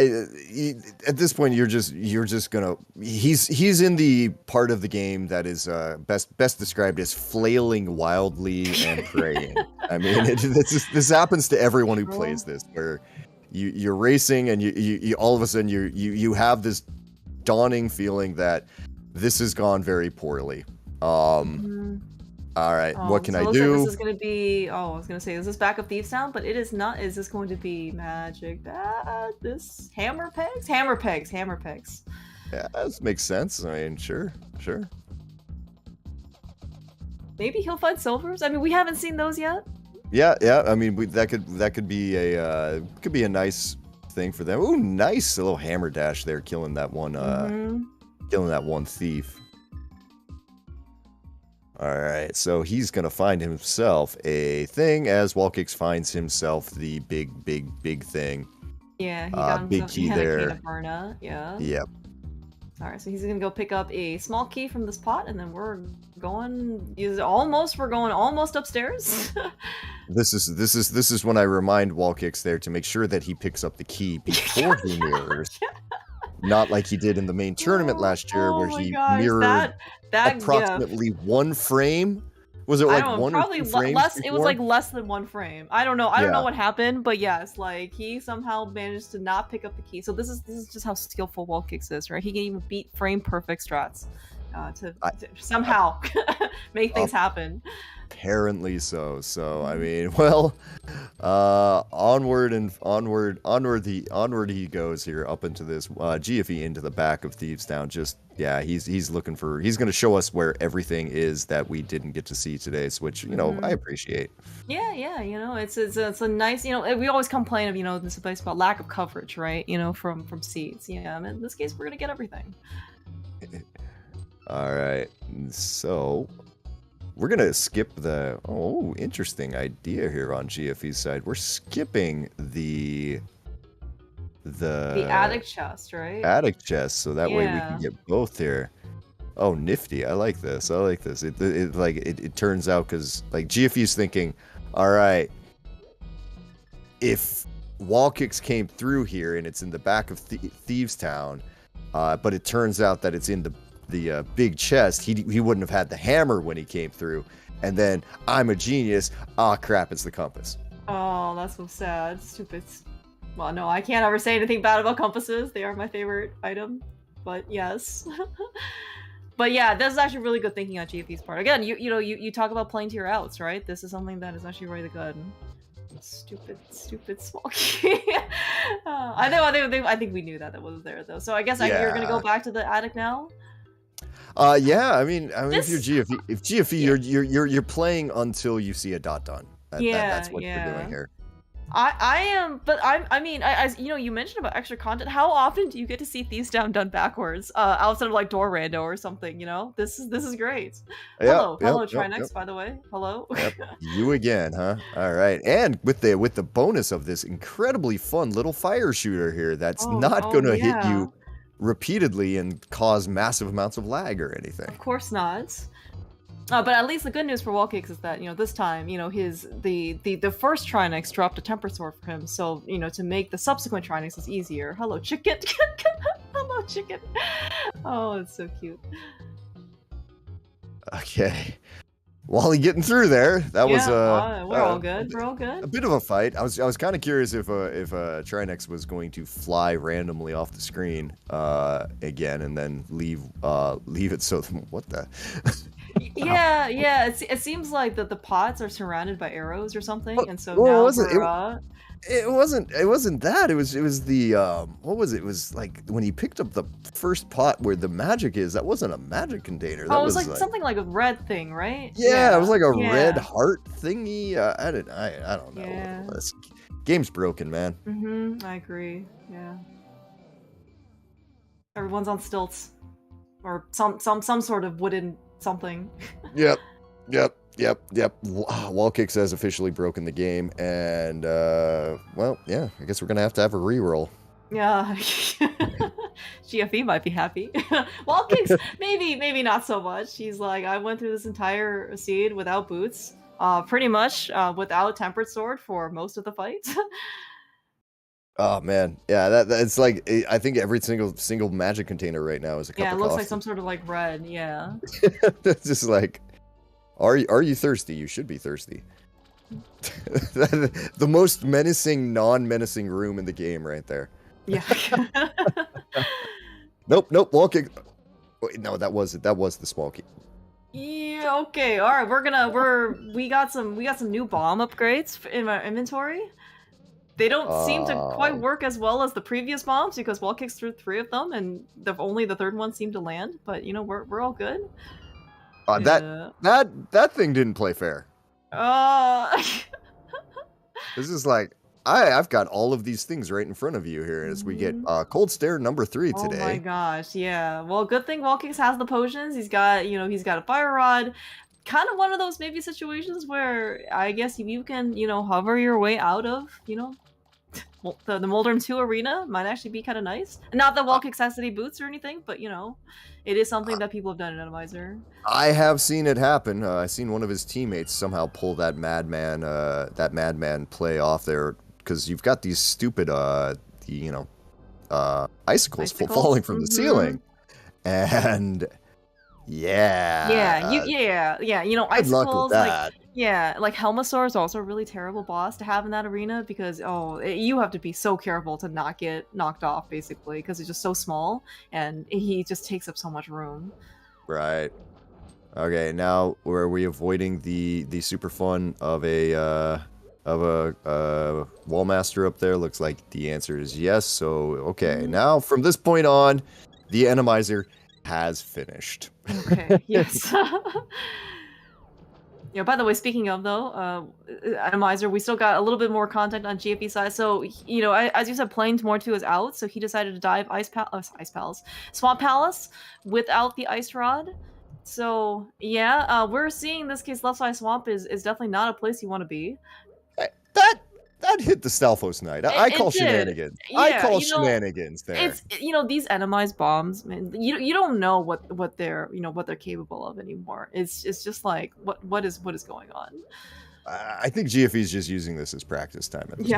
at this point you're just gonna he's in the part of the game that is best described as flailing wildly and praying. I mean, this happens to everyone who plays this, where you're racing and you all of a sudden you have this dawning feeling that this has gone very poorly. All right, what can I do? This is going to be, I was going to say, is this Back of Thieves Town? But it is not. Is this going to be Magic? This Hammer Pegs? Hammer Pegs. Yeah, this makes sense. I mean, sure. Maybe he'll find silvers? I mean, we haven't seen those yet. Yeah. I mean, that could be a nice thing for them. Ooh, nice. A little hammer dash there, killing that one thief. Alright, so he's going to find himself a thing as Wallkicks finds himself the big thing. Yeah, he got big key there. Yeah. Yep. Alright, so he's going to go pick up a small key from this pot, and then we're going almost upstairs. This is when I remind Wallkicks there to make sure that he picks up the key before he mirrors. Not like he did in the main tournament last year, where he mirrored approximately one frame. Was it like one or two frames less? before? It was like less than one frame. I don't know. I don't know what happened, but yes, like he somehow managed to not pick up the key. So this is just how skillful Wallkicks is, right? He can even beat frame perfect strats to somehow make things happen. Apparently so. So I mean, well, onward he goes here up into this GFE into the back of Thieves Town. Just he's looking for. He's going to show us where everything is that we didn't get to see today, which I appreciate. Yeah, it's a nice. We always complain of this place about lack of coverage, right? From seeds. Yeah, I mean, in this case, we're gonna get everything. All right, so. We're going to skip the... Oh, interesting idea here on GFE's side. We're skipping the attic chest, right? Attic chest, so that way we can get both here. Oh, nifty. I like this. It turns out because like GFE's thinking, all right, if Wallkicks came through here and it's in the back of Thieves Town, but it turns out that it's in the big chest, he wouldn't have had the hammer when he came through, and then I'm a genius. Crap, it's the compass. Oh, that's so sad. Stupid. Well, no, I can't ever say anything bad about compasses. They are my favorite item, but yes. But yeah, this is actually really good thinking on GFE's part. Again, you talk about playing to your outs, right? This is something that is actually really good. Stupid small key. I think we knew that was there though. So I guess you're gonna go back to the attic now. I mean, if you're GFE, you're playing until you see a dot done. That's what you're doing here. I am, but I mean, you mentioned about extra content. How often do you get to see Thieves Town done backwards, outside of like door rando or something? This is great. Hello, Trinex, by the way. Hello. Yep. You again, huh? All right, and with the bonus of this incredibly fun little fire shooter here, that's not gonna hit you repeatedly and cause massive amounts of lag or anything. Of course not. But at least the good news for Wallkicks is that this time the first Trinex dropped a temper sword for him, so to make the subsequent Trinexes easier. Hello, chicken. Hello, chicken. Oh, it's so cute. Okay. Wally getting through there. That was we're all good. We're all good. A bit of a fight. I was kind of curious if Trinex was going to fly randomly off the screen again and then leave it. So what the? Yeah. It seems like that the pots are surrounded by arrows or something, and so now it wasn't that. It was the what was it? It was like when he picked up the first pot where the magic is. That wasn't a magic container. That it was like something like a red thing, right? Yeah, it was like a red heart thingy. I don't know. Yeah. This game's broken, man. I agree. Yeah. Everyone's on stilts, or some sort of wooden something. Yep. Wallkicks has officially broken the game, and I guess we're gonna have a reroll. Yeah. GFE might be happy. Wallkicks, maybe not so much. He's like, I went through this entire seed without boots, pretty much without tempered sword for most of the fight. Oh man, yeah, that's like I think every single magic container right now is a cup Yeah, it of looks coffee. like some sort of like red. Yeah. It's just like, are you thirsty? You should be thirsty. The most menacing, non-menacing room in the game, right there. Yeah. Nope, Wallkicks. Wait, no, that was it. That was the small key. Yeah. Okay. All right. We got some new bomb upgrades in our inventory. They don't seem to quite work as well as the previous bombs because Wallkicks threw 3 of them, and only the third one seemed to land. But you know, we're all good. Yeah. That thing didn't play fair. This is like I've got all of these things right in front of you here as we get Cold Stare number 3 today. Oh my gosh, yeah. Well, good thing Wallkicks has the potions. He's got a fire rod. Kind of one of those maybe situations where I guess if you can, hover your way out of, the Moldern 2 arena might actually be kind of nice. Not that Wallkicks has any boots or anything, but it is something that people have done in Enemizer. I have seen it happen. I've seen one of his teammates somehow pull that madman play off there because you've got these stupid icicles falling from the ceiling, and yeah, good luck with icicles that. like Helmasaur is also a really terrible boss to have in that arena because you have to be so careful to not get knocked off basically because it's just so small and he just takes up so much room. Right. Okay, now are we avoiding the super fun of a wall master up there? Looks like the answer is yes. So okay, now from this point on, the Enemizer has finished. Okay. Yes. Yeah, by the way, speaking of though, Enemizer, we still got a little bit more content on GFE side. So, as you said, Plains More 2 is out, so he decided to dive Swamp Palace without the Ice Rod. So, yeah, we're seeing in this case Left Side Swamp is definitely not a place you want to be. That hit the Stalfos Knight. I call shenanigans. Yeah, I call shenanigans there. It's these Enemized bombs, man. You don't know what they're what they're capable of anymore. It's just like what is going on. I think GFE is just using this as practice time at this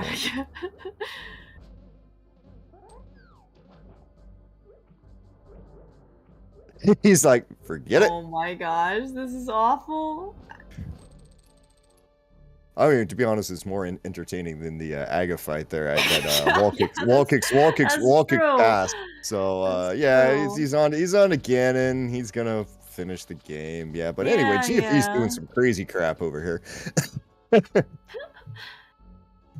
point. He's like, forget it. Oh my gosh, this is awful. I mean, to be honest, it's more entertaining than the Aga fight there at Wallkicks pass. So he's on to Ganon. He's gonna finish the game. Yeah, but anyway, GFE's doing some crazy crap over here.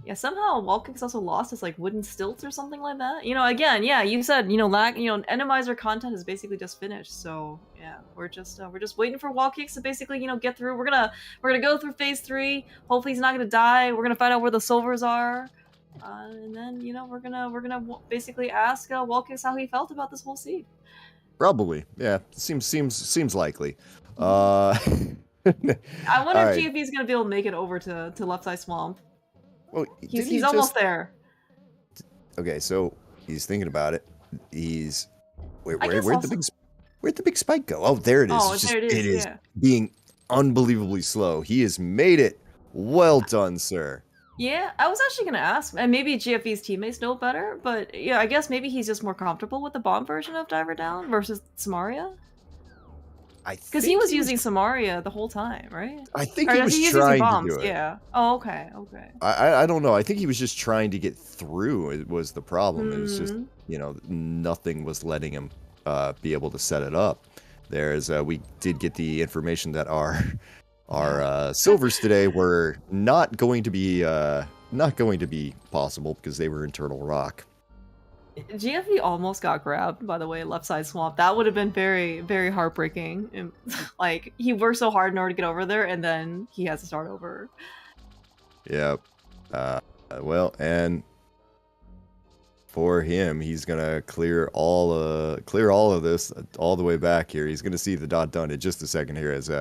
Yeah, somehow Wallkicks also lost his like wooden stilts or something like that. Again, yeah, you said Enemizer content is basically just finished. So yeah, we're just waiting for Wallkicks to basically get through. We're gonna go through phase 3. Hopefully he's not gonna die. We're gonna find out where the silvers are, and then we're gonna basically ask Wallkicks how he felt about this whole seed. Probably, yeah. Seems likely. I wonder if GFE is gonna be able to make it over to Left Side Swamp. Well, he's almost there. Okay, so he's thinking about it. He's where'd the big spike go? Oh, there it is. Oh, there it is. Being unbelievably slow. He has made it. Well done, sir. Yeah, I was actually gonna ask, and maybe GFE's teammates know better, but yeah, I guess maybe he's just more comfortable with the bomb version of Diver Down versus Samaria. Because he was using Samaria the whole time, right? I think he was trying to do it. Yeah. Oh, okay. I don't know. I think he was just trying to get through. It was the problem. It was just nothing was letting him be able to set it up. We did get the information that our silvers today were not going to be possible because they were internal rock. GFE almost got grabbed, by the way, Left Side Swamp. That would have been very, very heartbreaking. And, like, he worked so hard in order to get over there, and then he has to start over. Yep. Well, and for him, he's gonna clear all of this all the way back here. He's gonna see the dot done in just a second here as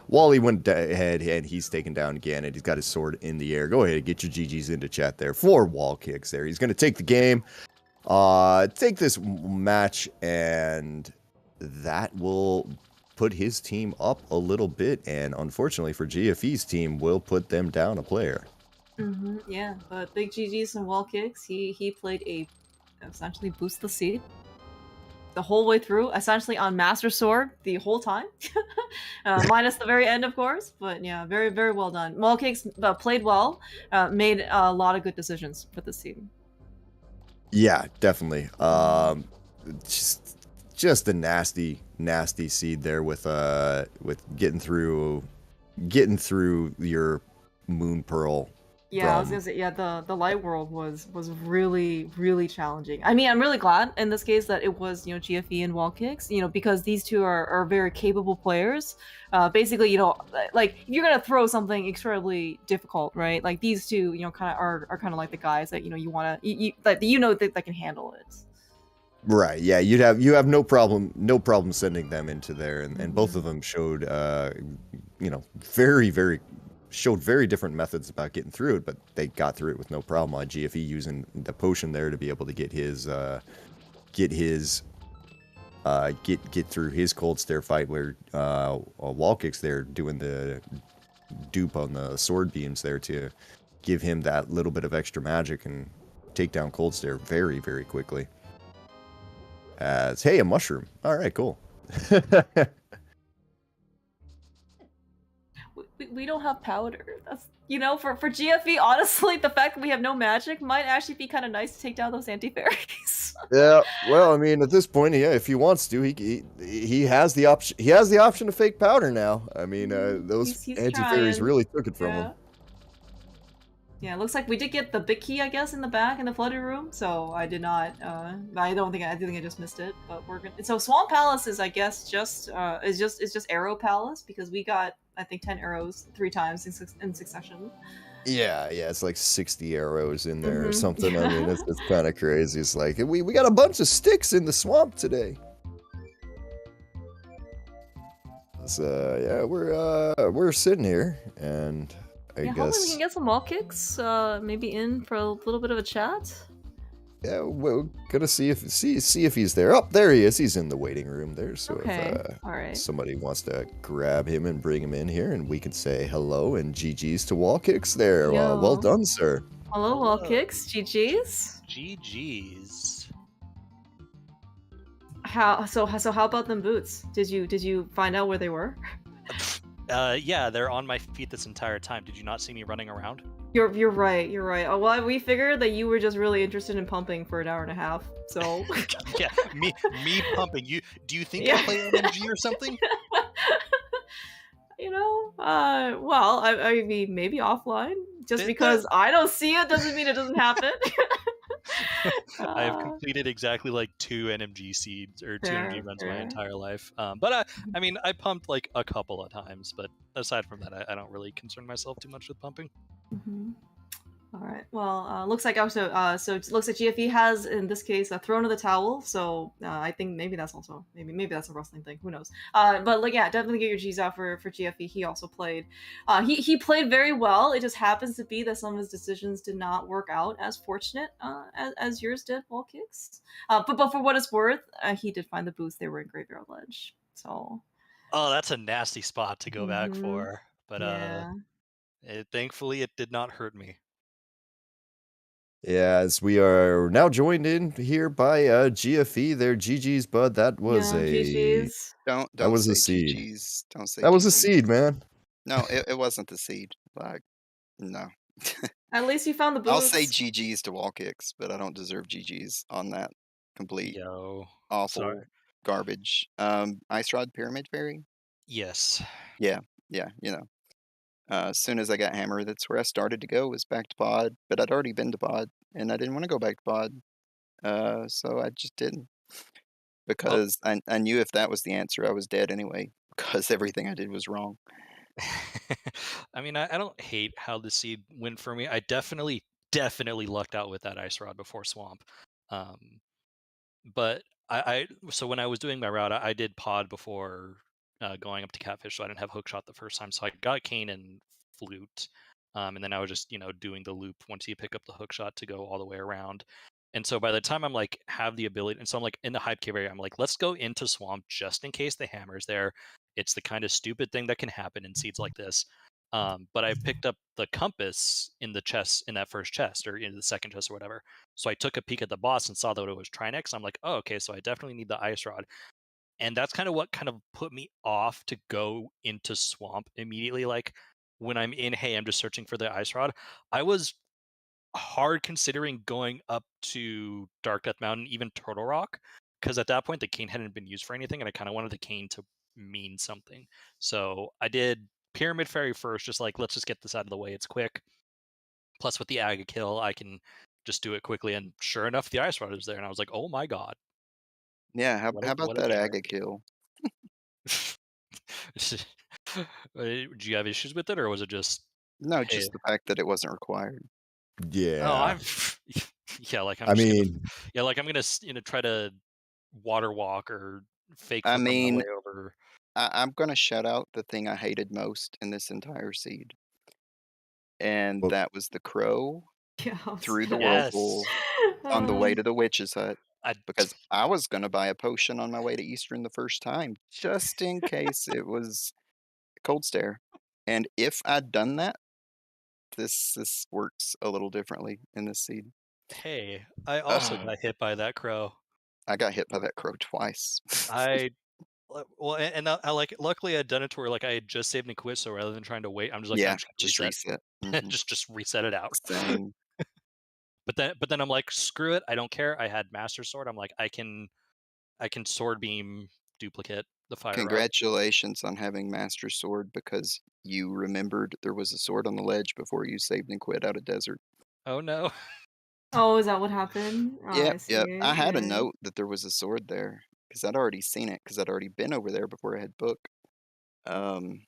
Wally went ahead and he's taken down again, and he's got his sword in the air. Go ahead and get your GGs into chat there for Wallkicks there. He's going to take the game, take this match, and that will put his team up a little bit, and unfortunately for GFE's team, will put them down a player. Yeah, but big GGs and Wallkicks. He played a essentially boost the seed the whole way through, essentially on Master Sword the whole time, minus the very end, of course. But yeah, very very well done. Wallkicks played well, made a lot of good decisions for this team. Yeah, definitely. Just a nasty seed there with getting through your Moon Pearl. Yeah, I was gonna say, yeah, the light world was really really challenging. I mean, I'm really glad in this case that it was, you know, GFE and Wallkicks, you know, because these two are very capable players. Basically, you know, like if you're gonna throw something incredibly difficult, right? Like these two, you know, kind of are kind of like the guys that, you know, you want to that you know that can handle it. Right. Yeah, you have no problem sending them into there, and both of them showed you know, showed very different methods about getting through it, but they got through it with no problem. GFE using the potion there to be able to get through his cold stare fight, where Wallkicks there doing the dupe on the sword beams there to give him that little bit of extra magic and take down cold stare very very quickly. As hey, a mushroom. All right, cool. We don't have powder. That's, you know, for GFE, honestly, the fact that we have no magic might actually be kind of nice to take down those anti-fairies. Yeah, well, I mean, at this point, yeah, if he wants to, he has the option. He has the option to fake powder now. I mean, those he's anti-fairies trying. really took it from him. Yeah, it looks like we did get the big key, I guess, in the back in the flooded room. So I did not. I think I just missed it. But we're gonna. So Swamp Palace is, I guess, just Arrow Palace, because we got, I think, 10 arrows 3 times in succession. Yeah, it's like 60 arrows in there or something. I mean, it's kind of crazy. It's like we got a bunch of sticks in the swamp today. So yeah, we're sitting here, and I guess hopefully we can get some Wallkicks, maybe in for a little bit of a chat. Yeah, we're gonna see if he's there. Oh, there he is. He's in the waiting room there. So if all right. somebody wants to grab him and bring him in here, and we can say hello and GG's to Wallkicks there. Well done, sir. Hello, Wallkicks. GG's. GG's. So how about them boots? Did you find out where they were? Yeah, they're on my feet this entire time. Did you not see me running around? You're right. Oh, well, we figured that you were just really interested in pumping for an hour and a half. So yeah, me pumping. Do you think I play NMG or something? You know, well, I mean, maybe offline. Just because I don't see it doesn't mean it doesn't happen. I have completed exactly like 2 NMG seeds or 2 NMG runs my entire life. But I mean, I pumped like a couple of times, but aside from that, I don't really concern myself too much with pumping. All right. Well, looks like also so it looks like GFE has, in this case, a Throne of the Towel. So I think maybe that's also maybe that's a wrestling thing. Who knows? But like, yeah, definitely get your G's out for GFE. He also played. He played very well. It just happens to be that some of his decisions did not work out as fortunate as yours did, Wallkicks. But for what it's worth, he did find the boots. They were in Graveyard Ledge. So. Oh, that's a nasty spot to go back for. But thankfully, it did not hurt me. Yeah, as we are now joined in here by GFE there. GG's, bud. That was GG's. That was a seed. GG's. Don't say that GG's. Was a seed, man. No, it wasn't the seed. Like, no. At least you found the boots. I'll say GG's to Wallkicks, but I don't deserve GG's on that complete awful garbage. Ice Rod Pyramid Fairy? Yes. Yeah, you know. As soon as I got Hammer, that's where I started to go, was back to pod, but I'd already been to pod, and I didn't want to go back to pod. So I just didn't. Because I knew if that was the answer, I was dead anyway, because everything I did was wrong. I mean, I don't hate how the seed went for me. I definitely lucked out with that Ice Rod before Swamp. But so when I was doing my route, I did pod before going up to Catfish, so I didn't have Hookshot the first time. So I got Cane and Flute, and then I was just doing the loop once you pick up the Hookshot to go all the way around. And so by the time I'm like have the ability, and so I'm like in the hype cave area, I'm like, let's go into Swamp just in case the Hammer's there. It's the kind of stupid thing that can happen in seeds like this. But I picked up the compass in the chest, in that first chest, or in the second chest or whatever. So I took a peek at the boss and saw that it was Trinex. I'm like, oh, okay, so I definitely need the ice rod. And that's kind of what kind of put me off to go into swamp immediately. Like when I'm in, hey, I'm just searching for the ice rod. I was hard considering going up to Dark Death Mountain, even Turtle Rock, because at that point the cane hadn't been used for anything, and I kind of wanted the cane to mean something. So I did Pyramid Fairy first, just like, let's just get this out of the way. It's quick. Plus, with the Aga kill, I can just do it quickly. And sure enough, the ice rod is there, and I was like, oh my god, Yeah, how what about a that gimmick. Aga kill? Did you have issues with it, or was it just, No, hey? just the fact that it wasn't required. Oh, Yeah. I'm yeah, like I'm I just gonna mean, like I'm gonna try to water walk or fake I foot on my mean, way over. I'm gonna shout out the thing I hated most in this entire seed, and well, that was the crow Yeah, I was through the gonna Yes, whirlpool on the way to the witch's hut, I because I was gonna buy a potion on my way to Eastern the first time, just in case it was cold stare. And if I'd done that, this works a little differently in this seed. hey, I also Ugh, got hit by that crow. I got hit by that crow twice. I well, and I like, luckily I'd done it to where like I had just saved and quit, so rather than trying to wait, I'm just like, I'm Yeah, just gonna just reset, reset. Mhm. just reset it out. Same. But then I'm like, screw it, I don't care. I had Master Sword. I'm like, I can sword beam duplicate the fire rod. Congratulations on having Master Sword because you remembered there was a sword on the ledge before you saved and quit out of desert. Oh no. Oh, is that what happened? Oh, I Yep, see. yep. I had a Yeah. note that there was a sword there because I'd already seen it because I'd already been over there before I had book. Um,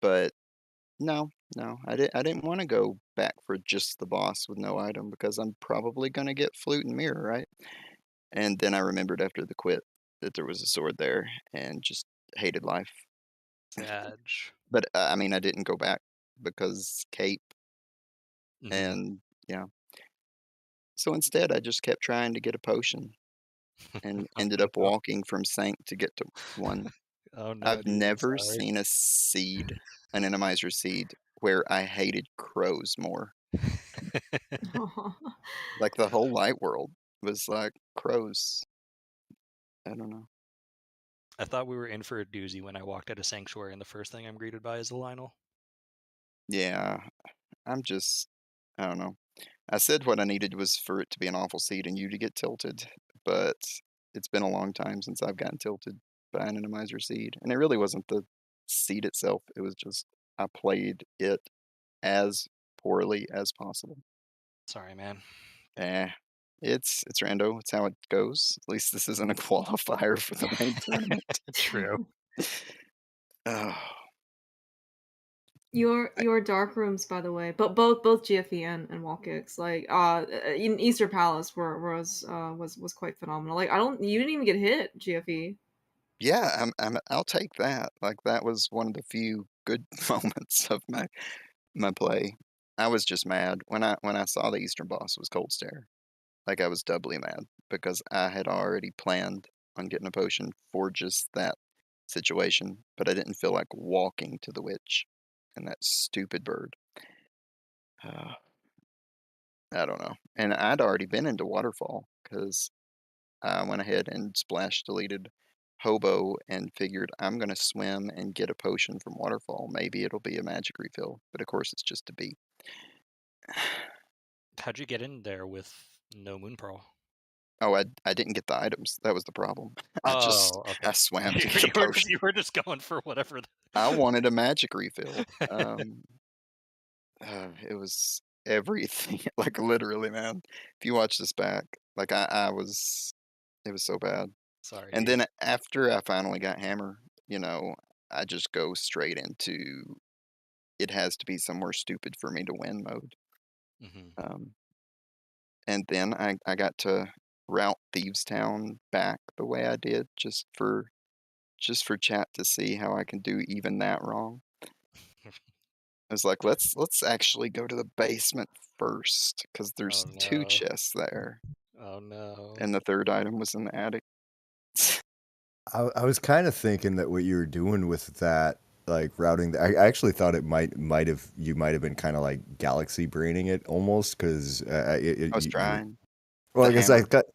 but no, no, I didn't want to go back for just the boss with no item because I'm probably gonna get flute and mirror, right? And then I remembered after the quit that there was a sword there and just hated life. Sag. But I mean, I didn't go back because cape Mhm. and yeah. So instead, I just kept trying to get a potion and Oh ended up no. walking from Sank to get to one. Oh no, I've dude, I'm never sorry. seen a seed, an Enemizer seed, where I hated crows more. Like the whole light world was like crows. I don't know. I thought we were in for a doozy when I walked out of Sanctuary, and the first thing I'm greeted by is a Lionel. Yeah, I'm just, I don't know. I said what I needed was for it to be an awful seed and you to get tilted, but it's been a long time since I've gotten tilted by an Enemizer seed. And it really wasn't the seed itself, it was just I played it as poorly as possible. Sorry, man. Eh, it's rando, it's how it goes. At least this isn't a qualifier for the main tournament. True. Oh, Your dark rooms, by the way, but both GFE and Wallkicks, like in Easter Palace was quite phenomenal. Like you didn't even get hit, GFE. yeah, I'll take that. Like that was one of the few good moments of my play. I was just mad when I saw the Eastern boss was Cold Stare. Like I was doubly mad because I had already planned on getting a potion for just that situation, but I didn't feel like walking to the witch and that stupid bird. Uh, I don't know. And I'd already been into Waterfall because I went ahead and splash deleted Hobo and figured I'm going to swim and get a potion from Waterfall. Maybe it'll be a magic refill, but of course it's just a beat. How'd you get in there with no Moon Pearl? Oh, I didn't get the items. That was the problem. Oh, I okay. swam to You get a were potion. you were just going for whatever. I wanted a magic refill. It was everything. Like literally, man. If you watch this back, like I was, it was so bad. Sorry, And dude. then after I finally got hammer, I just go straight into it has to be somewhere stupid for me to win mode. Mhm. Um, and then I got to route Thieves Town back the way I did just for chat to see how I can do even that wrong. I was like, let's actually go to the basement first because Oh there's two no. chests there, Oh no. and the third item was in the attic. I was kind of thinking that what you were doing with that like routing. I actually thought it might have been kind of like galaxy braining it almost because I was trying. well, The I guess I hammer. got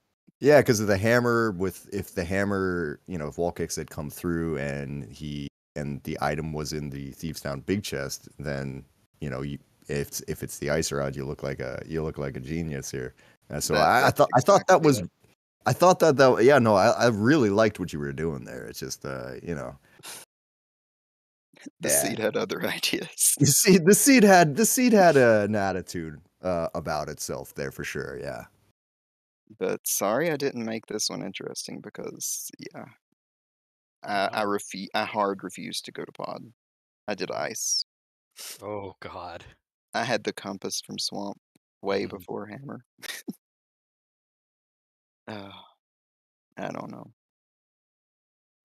yeah, because of the hammer. If the hammer, if Wallkicks had come through and the item was in the Thieves Town big chest, then if it's the ice rod, you look like a genius here. So I That's thought that exactly was it. I thought that yeah, no, I really liked what you were doing there. It's just The yeah. seed had other ideas. You see, the seed had an attitude about itself there for sure. Yeah. But sorry I didn't make this one interesting because yeah, I hard refused to go to pod. I did ice. Oh God. I had the compass from Swamp way Mhm. before Hammer. I don't know.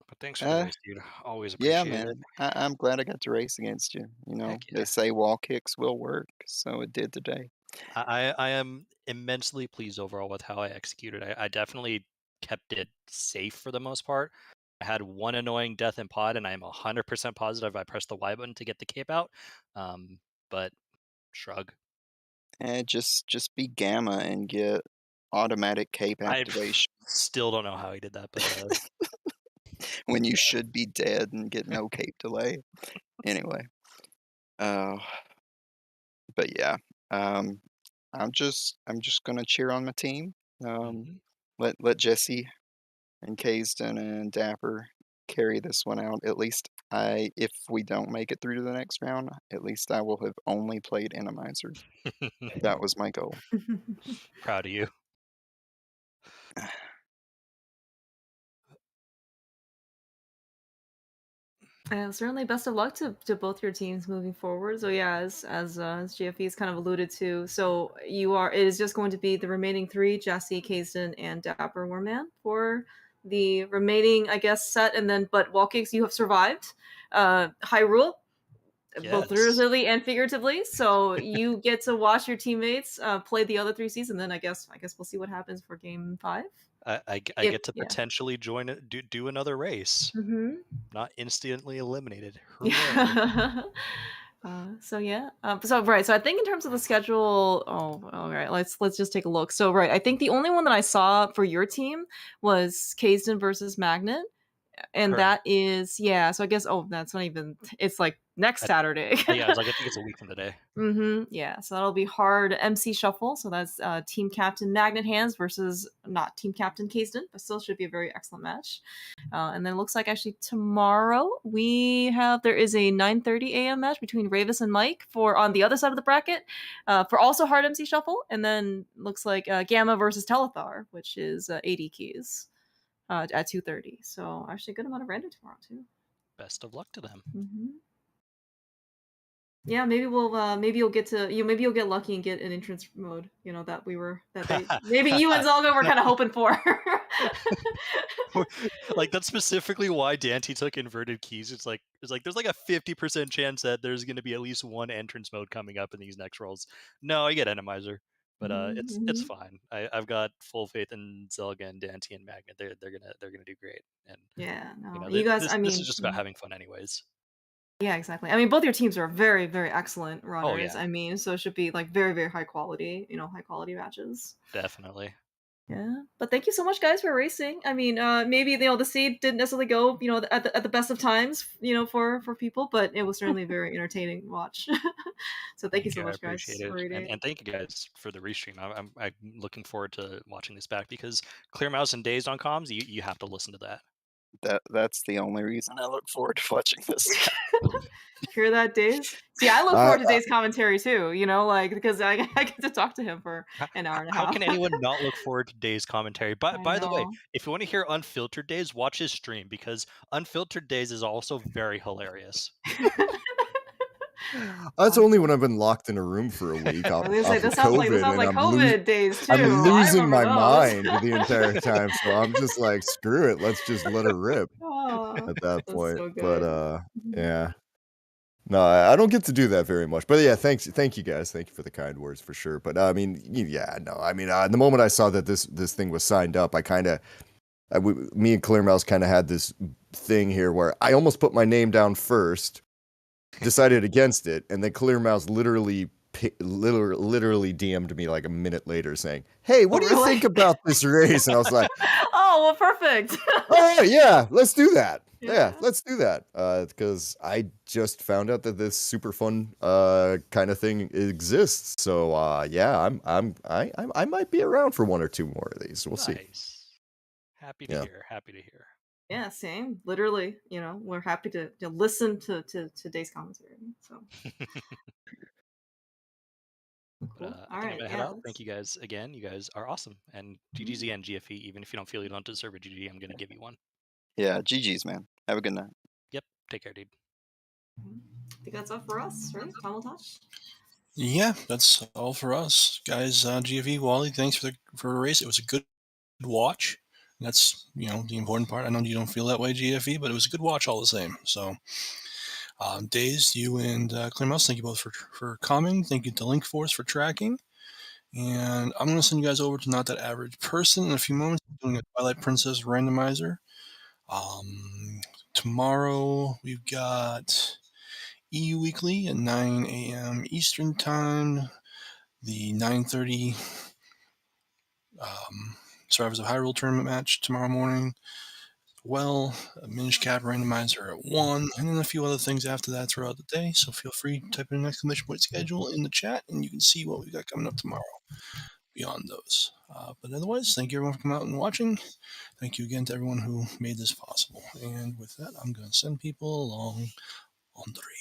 But thanks for the race, dude. Always Yeah, appreciate it. man. I'm glad I got to race against you. Heck They yeah. say wall kicks will work, so it did today. I am immensely pleased overall with how I executed. I definitely kept it safe for the most part. I had one annoying death in pod, and I'm 100% positive I pressed the Y button to get the cape out. But shrug. And just be Gamma and get automatic cape I activation still don't know how he did that, but when you should be dead and get no cape delay. Anyway, but yeah, I'm just gonna cheer on my team. mhm. Let Jesse and Kayston and Dapper carry this one out. At least if we don't make it through to the next round, at least I will have only played Enemizer. That was my goal. Proud of you. Certainly, best of luck to both your teams moving forward. So yeah, as GFE's kind of alluded to, so it is just going to be the remaining three: Jesse, Kayston, and Dapper Warman for the remaining, I guess, set. And then, but Wallkicks, you have survived Hyrule, both Yes. literally and figuratively. So you get to watch your teammates play the other three seasons. And then I guess we'll see what happens for Game 5. I get to potentially join it, do another race. Mm-hmm. Not instantly eliminated. Hooray. Yeah. So yeah. So right. So I think in terms of the schedule, all right. Let's just take a look. So right, I think the only one that I saw for your team was Kaysden versus Magnet, and Correct. that is So I guess that's not even. It's like next Saturday. Yeah, I think it's a week from today. Yeah. So that'll be hard MC Shuffle. So that's Team Captain Magnet Hands versus not Team Captain Kaysden, but still should be a very excellent match. And then it looks like actually tomorrow there is a 9:30 a.m. match between Ravis and Mike for on the other side of the bracket for also hard MC Shuffle. And then looks like Gamma versus Telethar, which is 80 keys at 2:30. So actually a good amount of random tomorrow too. Best of luck to them. Mm-hmm. Yeah, maybe you'll get lucky and get an entrance mode. Maybe you and Zelda were kind of hoping for. Like that's specifically why Dante took inverted keys. It's like there's like a 50% chance that there's going to be at least one entrance mode coming up in these next rolls. No, I get Enemizer, but it's fine. I've got full faith in Zelda and Dante and Magnet. They're gonna do great. And yeah, no, you guys. This is just about having fun, anyways. Yeah, exactly. I mean, both your teams are very, very excellent runners. Oh, yeah. I mean, so it should be like very, very high quality matches. Definitely. Yeah, but thank you so much, guys, for racing. I mean, maybe the seed didn't necessarily go, at the best of times, for people, but it was certainly a very entertaining watch. So thank you so much, I appreciate guys, for it, reading. and thank you guys for the restream. I'm looking forward to watching this back because Clear Mouse and Dazed on comms, you have to listen to that. That's the only reason I look forward to watching this. Hear that, Days? See, I look forward to Days' commentary too. Because I get to talk to him for an hour and a half. How can anyone not look forward to Days' commentary? By the way, if you want to hear Unfiltered Days, watch his stream because Unfiltered Days is also very hilarious. That's only when I've been locked in a room for a week off, this sounds like COVID days too. I'm losing my mind the entire time, so I'm just like, screw it, let's just let her rip at that point. So but yeah, no, I don't get to do that very much. But yeah, thank you guys, thank you for the kind words for sure. But I mean, yeah, no, I mean, the moment I saw that this thing was signed up, me and Clear Mouse kind of had this thing here where I almost put my name down first. decided against it, and then Clear Mouse literally DM'd me like a minute later saying, "Hey, what do you really? think about this race?" And I was like, Oh, well, perfect. "Oh yeah, let's do that. Yeah, Yeah. let's do that." Because I just found out that this super fun kind of thing exists. So yeah, I might be around for one or two more of these. We'll see. Nice. Happy to Yeah. hear. Happy to hear. Yeah, same. Literally, we're happy to listen to today's commentary. So But cool. I All think I'm right. gonna head Yeah. out. Thank you guys again. You guys are awesome. And GG's again, GFE. Even if you don't feel you don't deserve a GG, I'm gonna give you one. Yeah, GG's, man. Have a good night. Yep. Take care, dude. I think that's all for us, right? Final thoughts? Yeah, that's all for us, guys. GFE, Wally, thanks for the race. It was a good watch. That's the important part. I know you don't feel that way, GFE, but it was a good watch all the same. So, Days, you and Clear Mouse, thank you both for coming. Thank you to Link Force for tracking. And I'm going to send you guys over to Not That Average Person in a few moments. Doing a Twilight Princess randomizer. Tomorrow we've got EU Weekly at 9 a.m. Eastern Time. The 9:30 Survivors of Hyrule tournament match tomorrow morning. Well, a Minish Cap randomizer at 1, and then a few other things after that throughout the day. So feel free to type in an exclamation point schedule in the chat, and you can see what we've got coming up tomorrow beyond those. But otherwise, thank you everyone for coming out and watching. Thank you again to everyone who made this possible. And with that, I'm going to send people along on the raid.